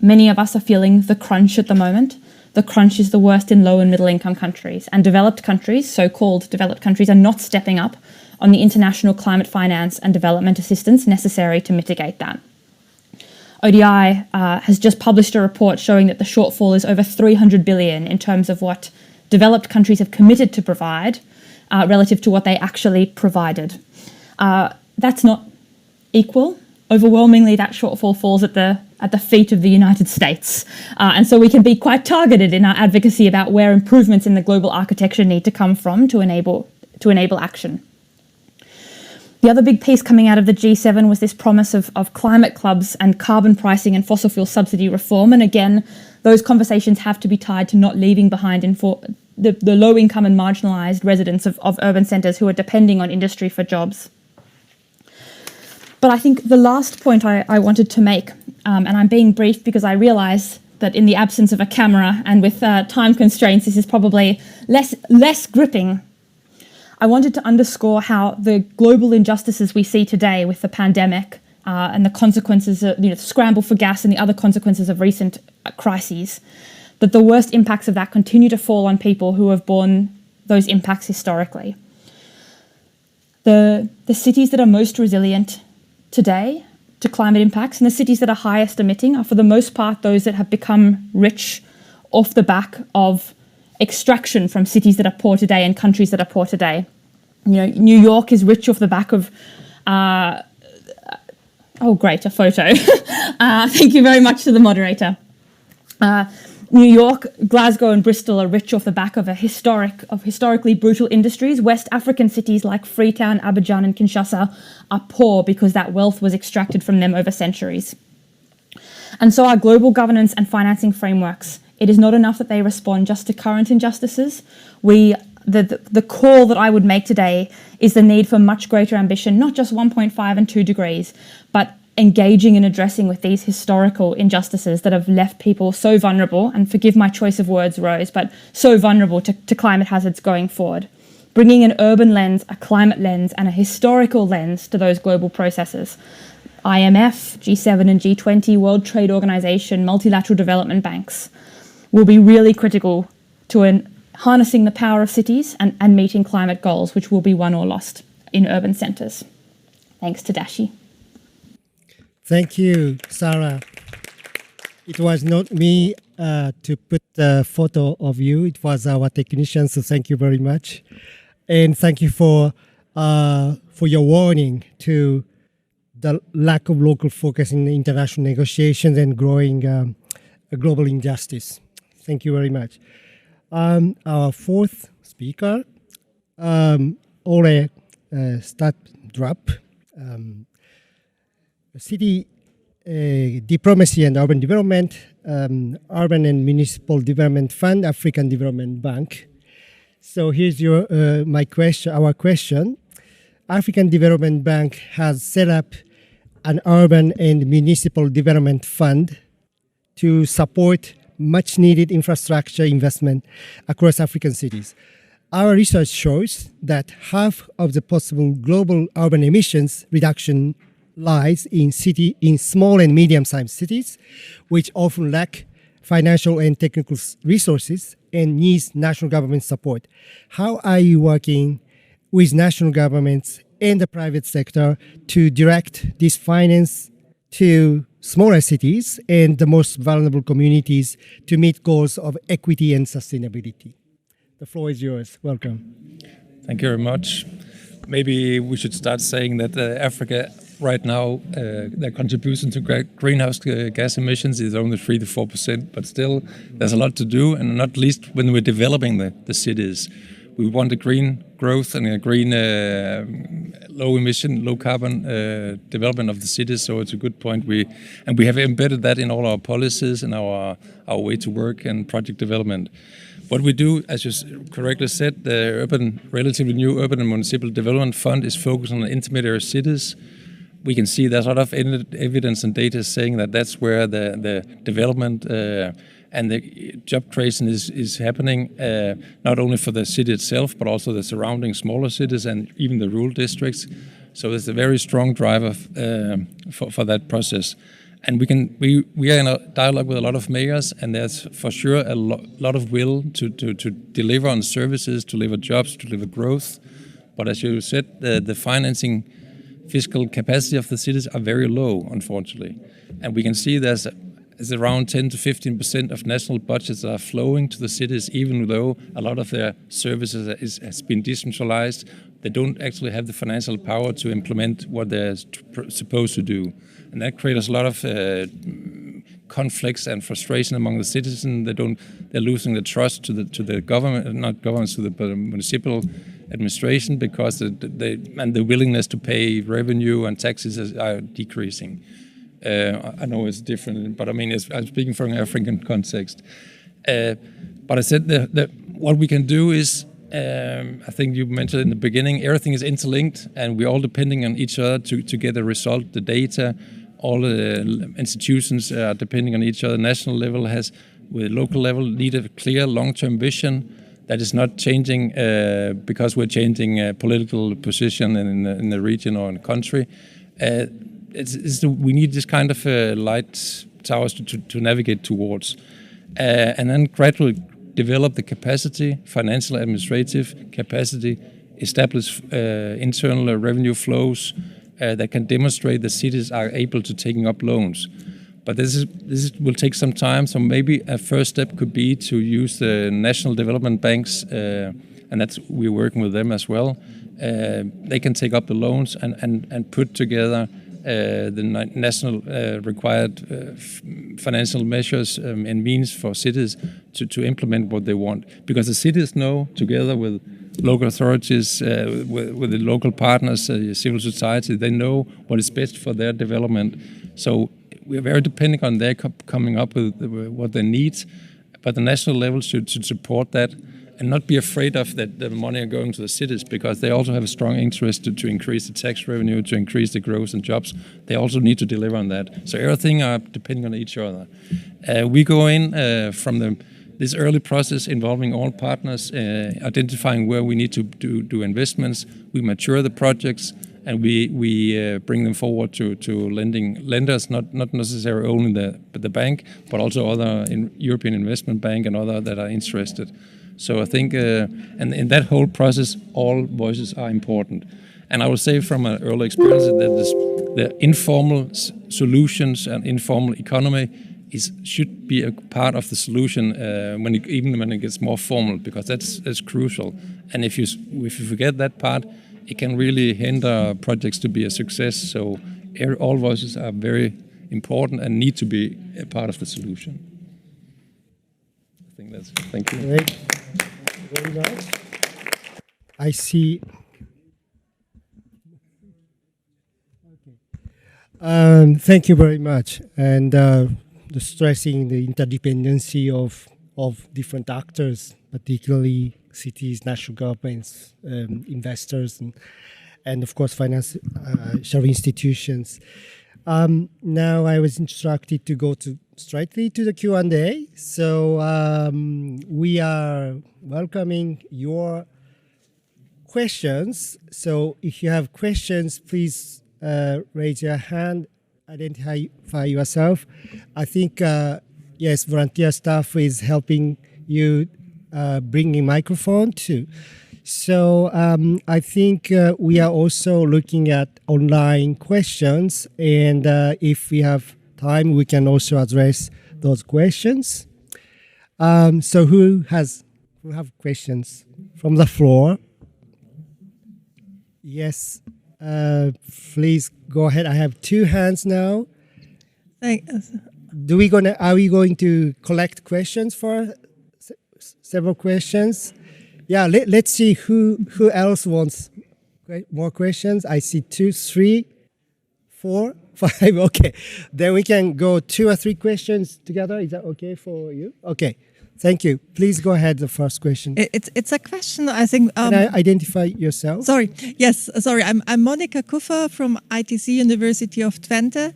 many of us are feeling the crunch at the moment, the crunch is the worst in low and middle income countries, and developed countries, so-called developed countries, are not stepping up on the international climate finance and development assistance necessary to mitigate that. ODI has just published a report showing that the shortfall is over 300 billion in terms of what developed countries have committed to provide relative to what they actually provided. That's not equal. Overwhelmingly, that shortfall falls at the feet of the United States. And so we can be quite targeted in our advocacy about where improvements in the global architecture need to come from to enable action. The other big piece coming out of the G7 was this promise of climate clubs and carbon pricing and fossil fuel subsidy reform. And again, those conversations have to be tied to not leaving behind the low income and marginalised residents of urban centres who are depending on industry for jobs. But I think the last point I wanted to make, and I'm being brief because I realise that in the absence of a camera and with time constraints, this is probably less gripping. I wanted to underscore how the global injustices we see today with the pandemic and the consequences of the scramble for gas and the other consequences of recent crises, that the worst impacts of that continue to fall on people who have borne those impacts historically. The cities that are most resilient today to climate impacts and the cities that are highest emitting are for the most part those that have become rich off the back of extraction from cities that are poor today and countries that are poor today. New York is rich off the back of oh great, a photo. Thank you very much to the moderator. New York, Glasgow and Bristol are rich off the back of historically brutal industries. West African cities like Freetown, Abidjan and Kinshasa are poor because that wealth was extracted from them over centuries. And so our global governance and financing frameworks, it is not enough that they respond just to current injustices. The call that I would make today is the need for much greater ambition, not just 1.5 and 2 degrees, but engaging and addressing with these historical injustices that have left people so vulnerable, and forgive my choice of words, Rose, but so vulnerable to climate hazards going forward. Bringing an urban lens, a climate lens, and a historical lens to those global processes. IMF, G7 and G20, World Trade Organization, multilateral development banks will be really critical to harnessing the power of cities and meeting climate goals, which will be won or lost in urban centres. Thanks to Dashi. Thank you, Sarah. It was not me to put the photo of you. It was our technician, so thank you very much. And thank you for your warning to the lack of local focus in international negotiations and growing global injustice. Thank you very much. Our fourth speaker, Ole Stadrup, City Diplomacy and Urban Development, Urban and Municipal Development Fund, African Development Bank. So here's our question. African Development Bank has set up an urban and municipal development fund to support much needed infrastructure investment across African cities. Our research shows that half of the possible global urban emissions reduction lies in small and medium-sized cities, which often lack financial and technical resources and needs national government support. How are you working with national governments and the private sector to direct this finance to smaller cities and the most vulnerable communities to meet goals of equity and sustainability? The floor is yours. Welcome. Thank you very much. Maybe we should start saying that Africa right now, their contribution to greenhouse gas emissions is only 3 to 4%, but still there's a lot to do, and not least when we're developing the cities. We want a green growth and a green low emission, low carbon development of the cities, so it's a good point. We have embedded that in all our policies and our way to work and project development. What we do, as you correctly said, the relatively new Urban and Municipal Development Fund is focused on intermediary cities. We can see there's a lot of evidence and data saying that that's where the development and the job creation is happening, not only for the city itself, but also the surrounding smaller cities and even the rural districts. So it's a very strong driver for that process. And we are in a dialogue with a lot of mayors, and there's for sure a lot of will to deliver on services, to deliver jobs, to deliver growth. But as you said, the financing fiscal capacity of the cities are very low, unfortunately. And we can see there's around 10 to 15% of national budgets are flowing to the cities, even though a lot of their services has been decentralized. They don't actually have the financial power to implement what they're supposed to do. And that creates a lot of conflicts and frustration among the citizens. They're losing the trust to the government, not governments, to the municipal administration because the willingness to pay revenue and taxes are decreasing. I know it's different, but I mean, I'm speaking from an African context. But I said that what we can do is, I think you mentioned in the beginning, everything is interlinked and we're all depending on each other to get a result, the data. All the institutions are depending on each other. National level with local level, need a clear long-term vision that is not changing because we're changing political position in the region or in the country. We need this kind of light towers to navigate towards. And then gradually develop the capacity, financial administrative capacity, establish internal revenue flows that can demonstrate that cities are able to taking up loans. But this will take some time, so maybe a first step could be to use the national development banks, and that's we're working with them as well. They can take up the loans and put together the national required financial measures and means for cities to implement what they want. Because the cities know, together with local authorities, with the local partners, civil society, they know what is best for their development. So we're very dependent on their coming up with what they need, but the national level should support that and not be afraid of that the money are going to the cities, because they also have a strong interest to increase the tax revenue, to increase the growth and jobs. They also need to deliver on that. So everything are depending on each other. We go in from this early process involving all partners, identifying where we need to do investments. We mature the projects, and we bring them forward to lenders, not necessarily only the bank, but also other European Investment Bank and other that are interested. So I think, and in that whole process, all voices are important. And I would say from an early experience that the informal solutions and informal economy should be a part of the solution even when it gets more formal, because that's crucial. And if you forget that part, it can really hinder projects to be a success. So all voices are very important and need to be a part of the solution. I think that's it. Thank you. Great. Very nice. I see. Okay. Thank you very much. And the stressing the interdependency of different actors, particularly cities, national governments, investors, and of course financial institutions. Now I was instructed to go straightly to the Q&A. So we are welcoming your questions. So if you have questions, please raise your hand, identify yourself. I think, yes, volunteer staff is helping you bringing microphone too. So I think we are also looking at online questions, and if we have time, we can also address those questions. So who have questions from the floor? Yes, please go ahead. I have two hands now. Are we going to collect questions for several questions? Yeah, let's see who else wants more questions. I see 2, 3, 4, 5. Okay, then we can go 2 or 3 questions together. Is that okay for you? Okay, thank you. Please go ahead. The first question. It's a question. I think. Can I identify yourself? Sorry. Yes. Sorry. I'm Monica Kuffer from ITC University of Twente.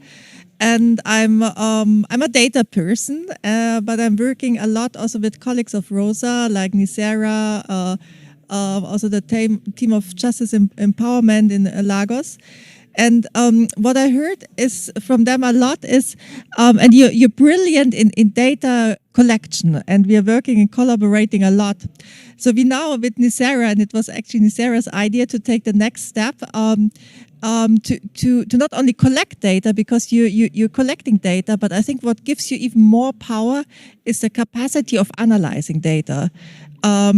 And I'm a data person, but I'm working a lot also with colleagues of Rosa, like Nisera, also the team of Justice Empowerment in Lagos. And what I heard is from them a lot is, and you're brilliant in data collection, and we are working and collaborating a lot. So we now with Nisera, and it was actually Nisera's idea to take the next step, to not only collect data, because you're collecting data, but I think what gives you even more power is the capacity of analyzing data.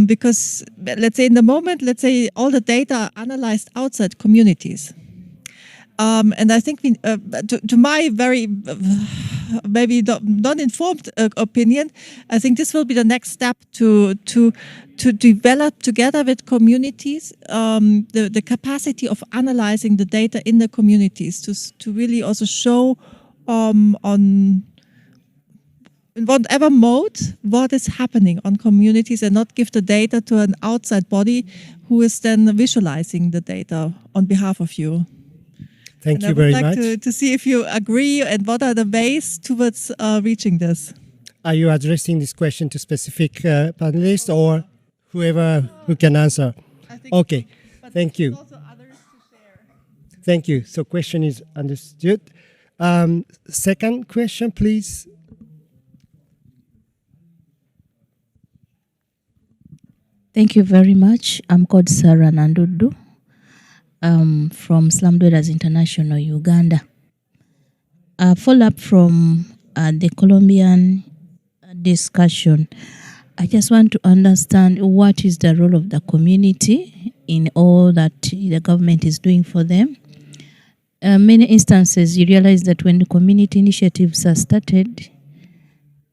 Because let's say in the moment, all the data are analyzed outside communities. And I think to my very maybe non-informed opinion, I think this will be the next step to develop together with communities the capacity of analyzing the data in the communities to really also show in whatever mode what is happening on communities, and not give the data to an outside body who is then visualizing the data on behalf of you. Thank you very much. I would like to see if you agree, and what are the ways towards reaching this. Are you addressing this question to specific panelists or whoever who can answer? Okay, thank you. Also others to share. Thank you. So question is understood. Second question, please. Thank you very much. I'm called Sarah Nandudu from Slum Dwellers International, Uganda. Follow up from the Colombian discussion. I just want to understand what is the role of the community in all that the government is doing for them. Many instances, you realize that when the community initiatives are started,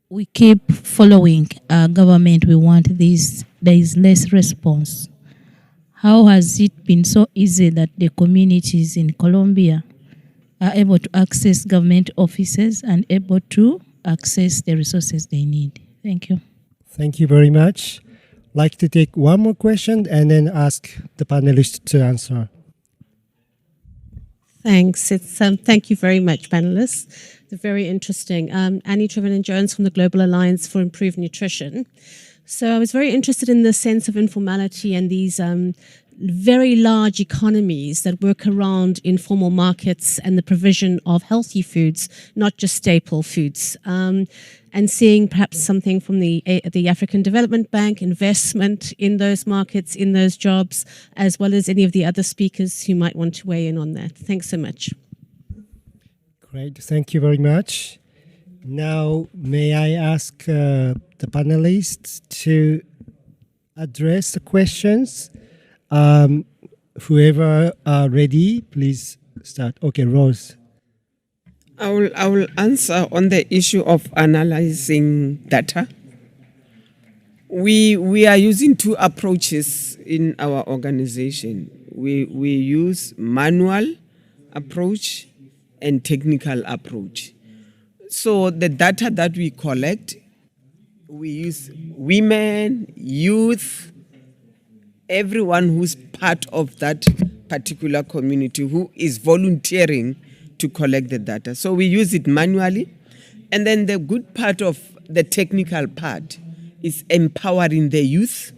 we keep following government, we want this, there is less response. How has it been so easy that the communities in Colombia are able to access government offices and able to access the resources they need? Thank you. Thank you very much. Like to take one more question and then ask the panelists to answer. Thanks. Thank you very much, panelists. They're very interesting. Annie Trevelyan-Jones from the Global Alliance for Improved Nutrition. So I was very interested in the sense of informality and these very large economies that work around informal markets and the provision of healthy foods, not just staple foods. And seeing perhaps something from the African Development Bank, investment in those markets, in those jobs, as well as any of the other speakers who might want to weigh in on that. Thanks so much. Great, thank you very much. Now, may I ask the panelists to address the questions? Whoever are ready, please start. Okay, Rose. I will answer on the issue of analyzing data. We are using two approaches in our organization. We use manual approach and technical approach. So the data that we collect, we use women, youth, everyone who's part of that particular community who is volunteering to collect the data. So we use it manually. And then the good part of the technical part is empowering the youth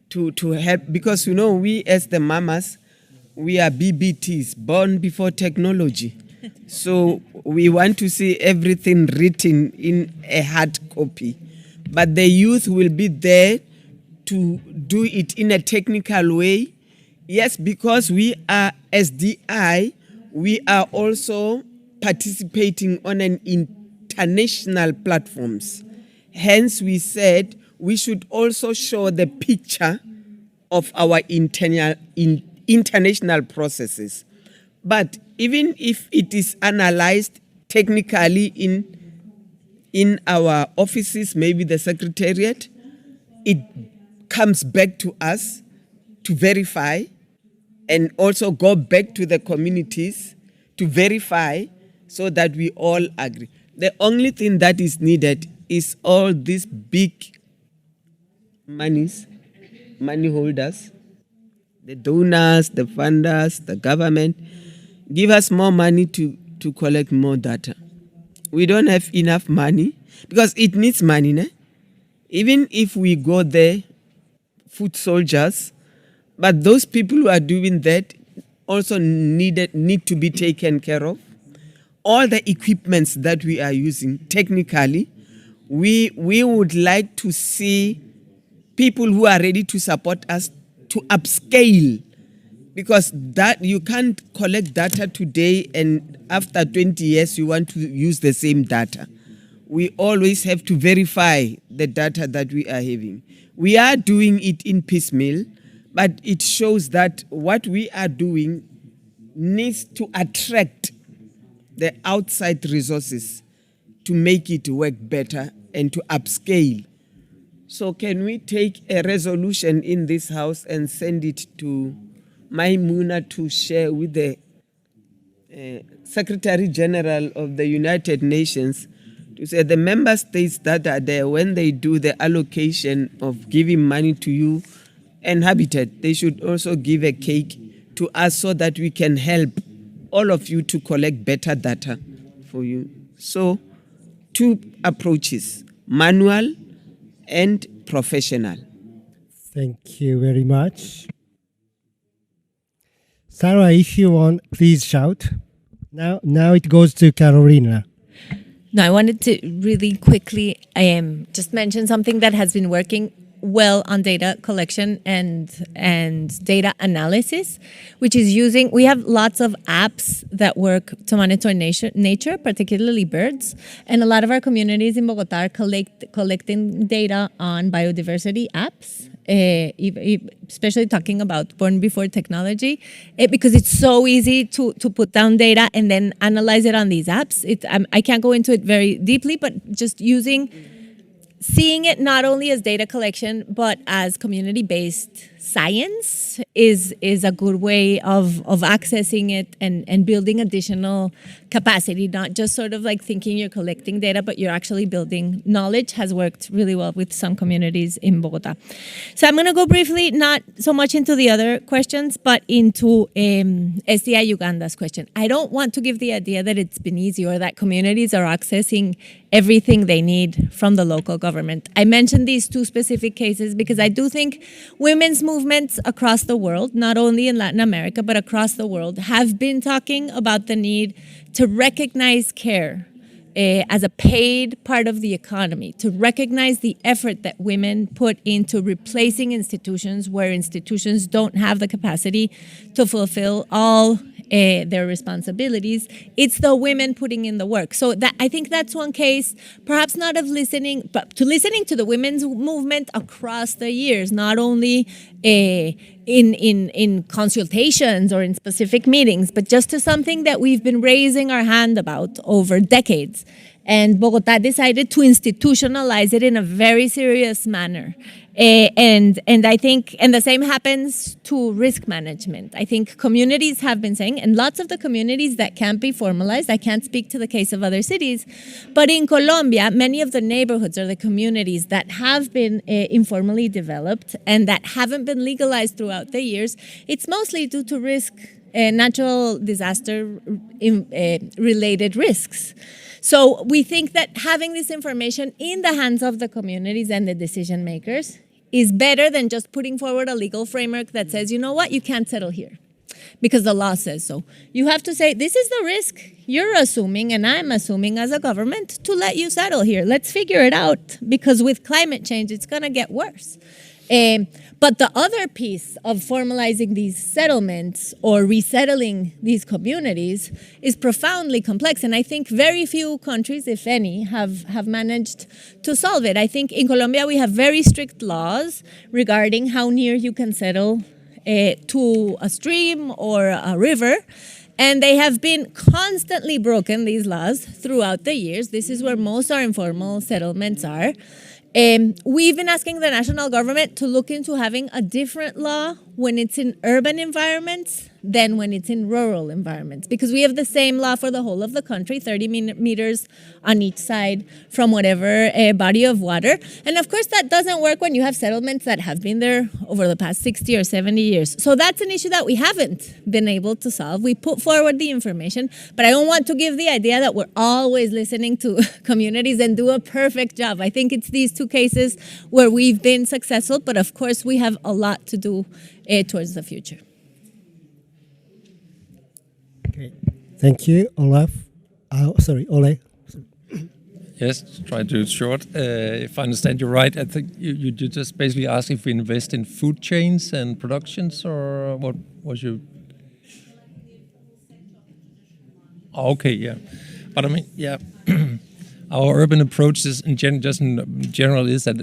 to help, because we as the mamas, we are BBTs, born before technology. So we want to see everything written in a hard copy. But the youth will be there to do it in a technical way. Yes, because we are SDI, we are also participating on an international platforms. Hence, we said we should also show the picture of our international processes. But even if it is analyzed technically in our offices, maybe the secretariat, it comes back to us to verify and also go back to the communities to verify so that we all agree. The only thing that is needed is all these big money holders, the donors, the funders, the government, give us more money to collect more data. We don't have enough money because it needs money. Ne? Even if we go there, foot soldiers, but those people who are doing that also need to be taken care of. All the equipments that we are using, technically, we would like to see people who are ready to support us to upscale, because that you can't collect data today and after 20 years you want to use the same data. We always have to verify the data that we are having. We are doing it in piecemeal, but it shows that what we are doing needs to attract the outside resources to make it work better and to upscale. So can we take a resolution in this house and send it to Maimuna to share with the Secretary General of the United Nations to say the member states that are there, when they do the allocation of giving money to you and Habitat, they should also give a cake to us so that we can help all of you to collect better data for you. So, two approaches, manual and professional. Thank you very much. Sarah, if you want, please shout. Now it goes to Carolina. No, I wanted to really quickly just mention something that has been working well on data collection and data analysis, which is we have lots of apps that work to monitor nature, particularly birds, and a lot of our communities in Bogota are collecting data on biodiversity apps, especially talking about born before technology, because it's so easy to put down data and then analyze it on these apps. I can't go into it very deeply, but just seeing it not only as data collection, but as community-based science is a good way of accessing it and building additional capacity, not just sort of like thinking you're collecting data, but you're actually building knowledge, has worked really well with some communities in Bogota. So I'm going to go briefly, not so much into the other questions, but into SDI Uganda's question. I don't want to give the idea that it's been easy or that communities are accessing everything they need from the local government. I mentioned these two specific cases because I do think women's movements across the world, not only in Latin America, but across the world, have been talking about the need to recognize care as a paid part of the economy, to recognize the effort that women put into replacing institutions where institutions don't have the capacity to fulfill all their responsibilities. It's the women putting in the work. So I think that's one case, perhaps not of listening, but to listening to the women's movement across the years, not only in consultations or in specific meetings, but just to something that we've been raising our hand about over decades. And Bogota decided to institutionalize it in a very serious manner. And I think, and the same happens to risk management. I think communities have been saying, and lots of the communities that can't be formalized, I can't speak to the case of other cities, but in Colombia, many of the neighborhoods or the communities that have been informally developed and that haven't been legalized throughout the years, it's mostly due to risk, natural disaster related risks. So we think that having this information in the hands of the communities and the decision makers is better than just putting forward a legal framework that says, you know what, you can't settle here because the law says so. You have to say, this is the risk you're assuming and I'm assuming as a government to let you settle here. Let's figure it out because with climate change, it's going to get worse. But the other piece of formalizing these settlements or resettling these communities is profoundly complex. And I think very few countries, if any, have managed to solve it. I think in Colombia, we have very strict laws regarding how near you can settle to a stream or a river. And they have been constantly broken, these laws, throughout the years. This is where most our informal settlements are. We've been asking the national government to look into having a different law when it's in urban environments than when it's in rural environments, because we have the same law for the whole of the country, 30 meters on each side from whatever body of water. And of course, that doesn't work when you have settlements that have been there over the past 60 or 70 years. So that's an issue that we haven't been able to solve. We put forward the information, but I don't want to give the idea that we're always listening to communities and do a perfect job. I think it's these two cases where we've been successful, but of course, we have a lot to do towards the future. Okay, thank you, Olaf. Ole. Yes, try to do it short. If I understand you right, I think you just basically ask if we invest in food chains and productions, or what was you? Oh, okay, yeah. But I mean, yeah. our urban approach is in general is that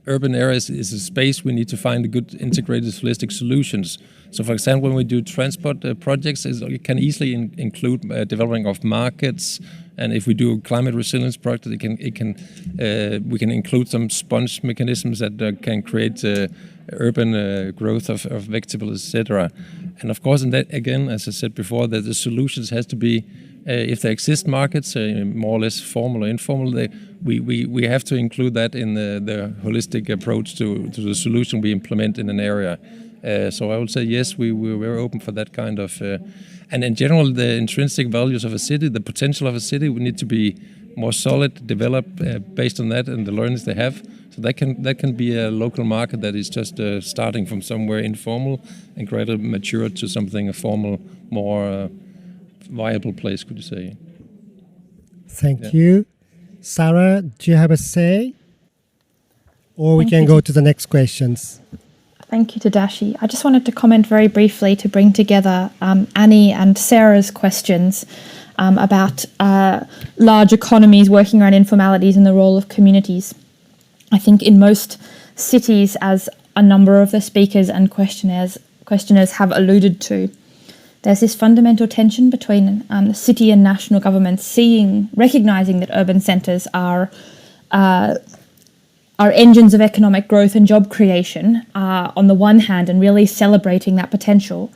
urban areas is a space we need to find good integrated holistic solutions. So, for example, when we do transport projects, it can easily include developing of markets, and if we do a climate resilience project, we can include some sponge mechanisms that can create urban growth of vegetables, etc. And of course, in that again, as I said before, that the solutions has to be if there exist markets, more or less formal or informal, we have to include that in the holistic approach to the solution we implement in an area. So I would say yes, we're very open for that kind of. And in general, the intrinsic values of a city, the potential of a city, we need to be more solid, develop based on that and the learnings they have. So that can be a local market that is just starting from somewhere informal and gradually mature to something a formal, more viable place, could you say? Thank you. Sarah, do you have a say? Or we can go to the next questions. Thank you, Tadashi. I just wanted to comment very briefly to bring together Annie and Sarah's questions about large economies working around informalities and the role of communities. I think in most cities, as a number of the speakers and questioners have alluded to, there's this fundamental tension between the city and national governments recognizing that urban centres are engines of economic growth and job creation on the one hand, and really celebrating that potential,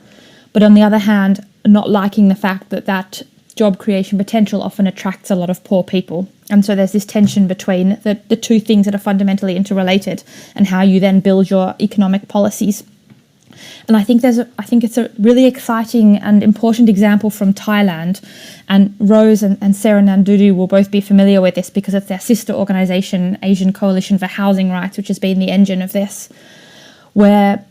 but on the other hand, not liking the fact that job creation potential often attracts a lot of poor people. And so there's this tension between the two things that are fundamentally interrelated and how you then build your economic policies. And I think it's a really exciting and important example from Thailand, and Rose and Sarah Nandudu will both be familiar with this because it's their sister organisation, Asian Coalition for Housing Rights, which has been the engine of this, where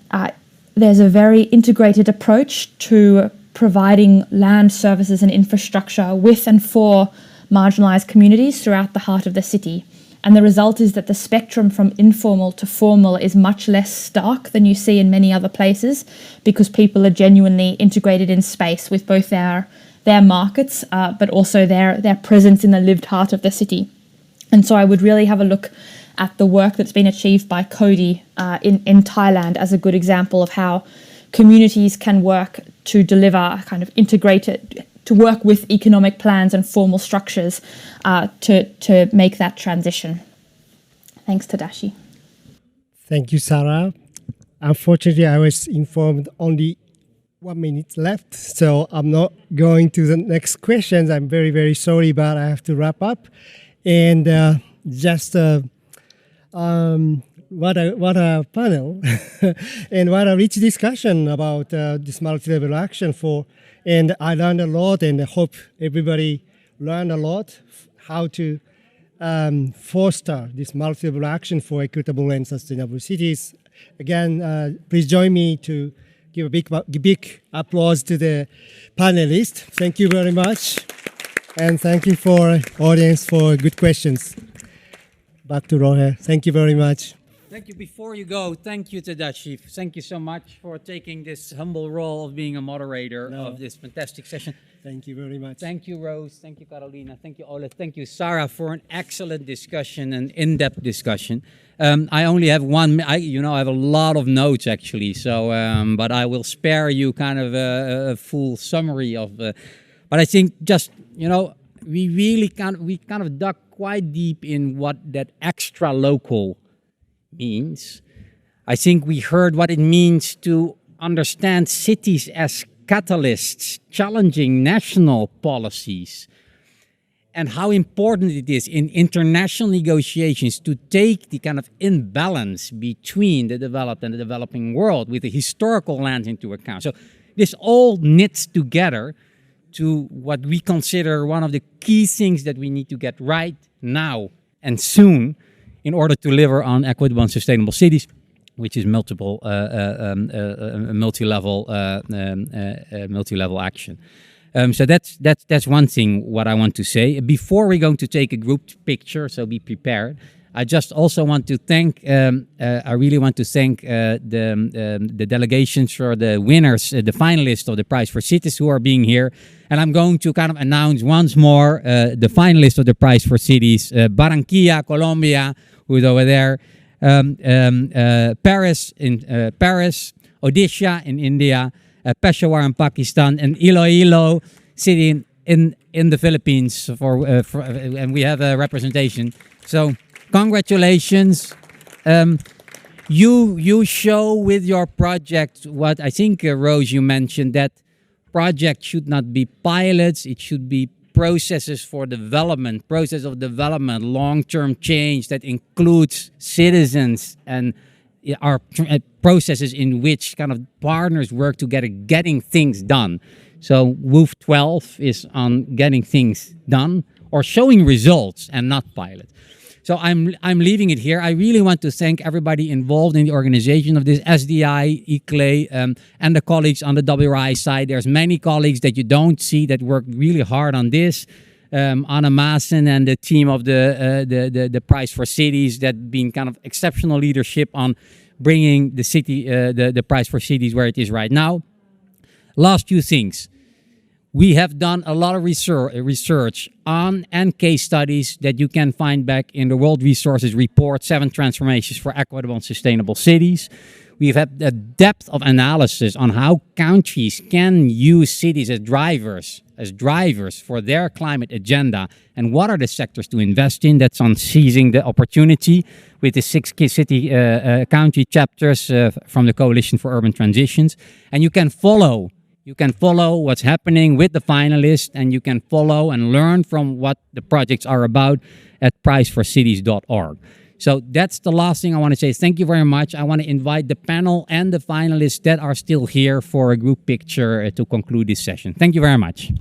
there's a very integrated approach to providing land services and infrastructure with and for marginalised communities throughout the heart of the city. And the result is that the spectrum from informal to formal is much less stark than you see in many other places, because people are genuinely integrated in space with both their markets, but also their presence in the lived heart of the city. And so I would really have a look at the work that's been achieved by Coady in Thailand as a good example of how communities can work to deliver a kind of integrated, to work with economic plans and formal structures to make that transition. Thanks, Tadashi. Thank you, Sarah. Unfortunately, I was informed only 1 minute left, so I'm not going to the next questions. I'm very, very sorry, but I have to wrap up. And what a panel and what a rich discussion about this multi-level action and I learned a lot, and I hope everybody learned a lot how to foster this multi-level action for equitable and sustainable cities. Again, please join me to give a big applause to the panelists. Thank you very much. And thank you for audience for good questions. Back to Rohe. Thank you very much. Thank you. Before you go, thank you, Tadashi. Thank you so much for taking this humble role of being a moderator of this fantastic session. Thank you very much. Thank you, Rose. Thank you, Carolina. Thank you, Ole. Thank you, Sarah, for an excellent discussion and in-depth discussion. I only have I have a lot of notes actually, so but I will spare you kind of a full summary of. But I think just we kind of dug quite deep in what that extra local means. I think we heard what it means to understand cities as catalysts, challenging national policies, and how important it is in international negotiations to take the kind of imbalance between the developed and the developing world with the historical lens into account. So this all knits together to what we consider one of the key things that we need to get right now and soon in order to deliver on equitable and sustainable cities, which is multi-level action. So that's one thing what I want to say. Before we're going to take a group picture, so be prepared, I just also want to thank, I really want to thank the delegations or the winners, the finalists of the Prize for Cities who are being here. And I'm going to kind of announce once more the finalists of the Prize for Cities, Barranquilla, Colombia, who is over there, Paris, Odisha in India, Peshawar in Pakistan, and Iloilo city in the Philippines, and we have a representation. So congratulations. You show with your project what I think, Rose, you mentioned, that projects should not be pilots, it should be process of development, long-term change that includes citizens, and are processes in which kind of partners work together, getting things done. So WOOF 12 is on getting things done or showing results and not pilots. So I'm leaving it here. I really want to thank everybody involved in the organization of this, SDI, ICLE, and the colleagues on the WRI side. There's many colleagues that you don't see that worked really hard on this. Anna Maassen and the team of the Prize for Cities, that been kind of exceptional leadership on bringing the city, the Prize for Cities where it is right now. Last few things. We have done a lot of research on and case studies that you can find back in the World Resources Report, 7 Transformations for Equitable and Sustainable Cities. We've had a depth of analysis on how countries can use cities as drivers for their climate agenda, and what are the sectors to invest in. That's on seizing the opportunity with the 6 city country chapters from the Coalition for Urban Transitions. And you can follow what's happening with the finalists, and you can follow and learn from what the projects are about at prizeforcities.org. So that's the last thing I want to say. Thank you very much. I want to invite the panel and the finalists that are still here for a group picture to conclude this session. Thank you very much.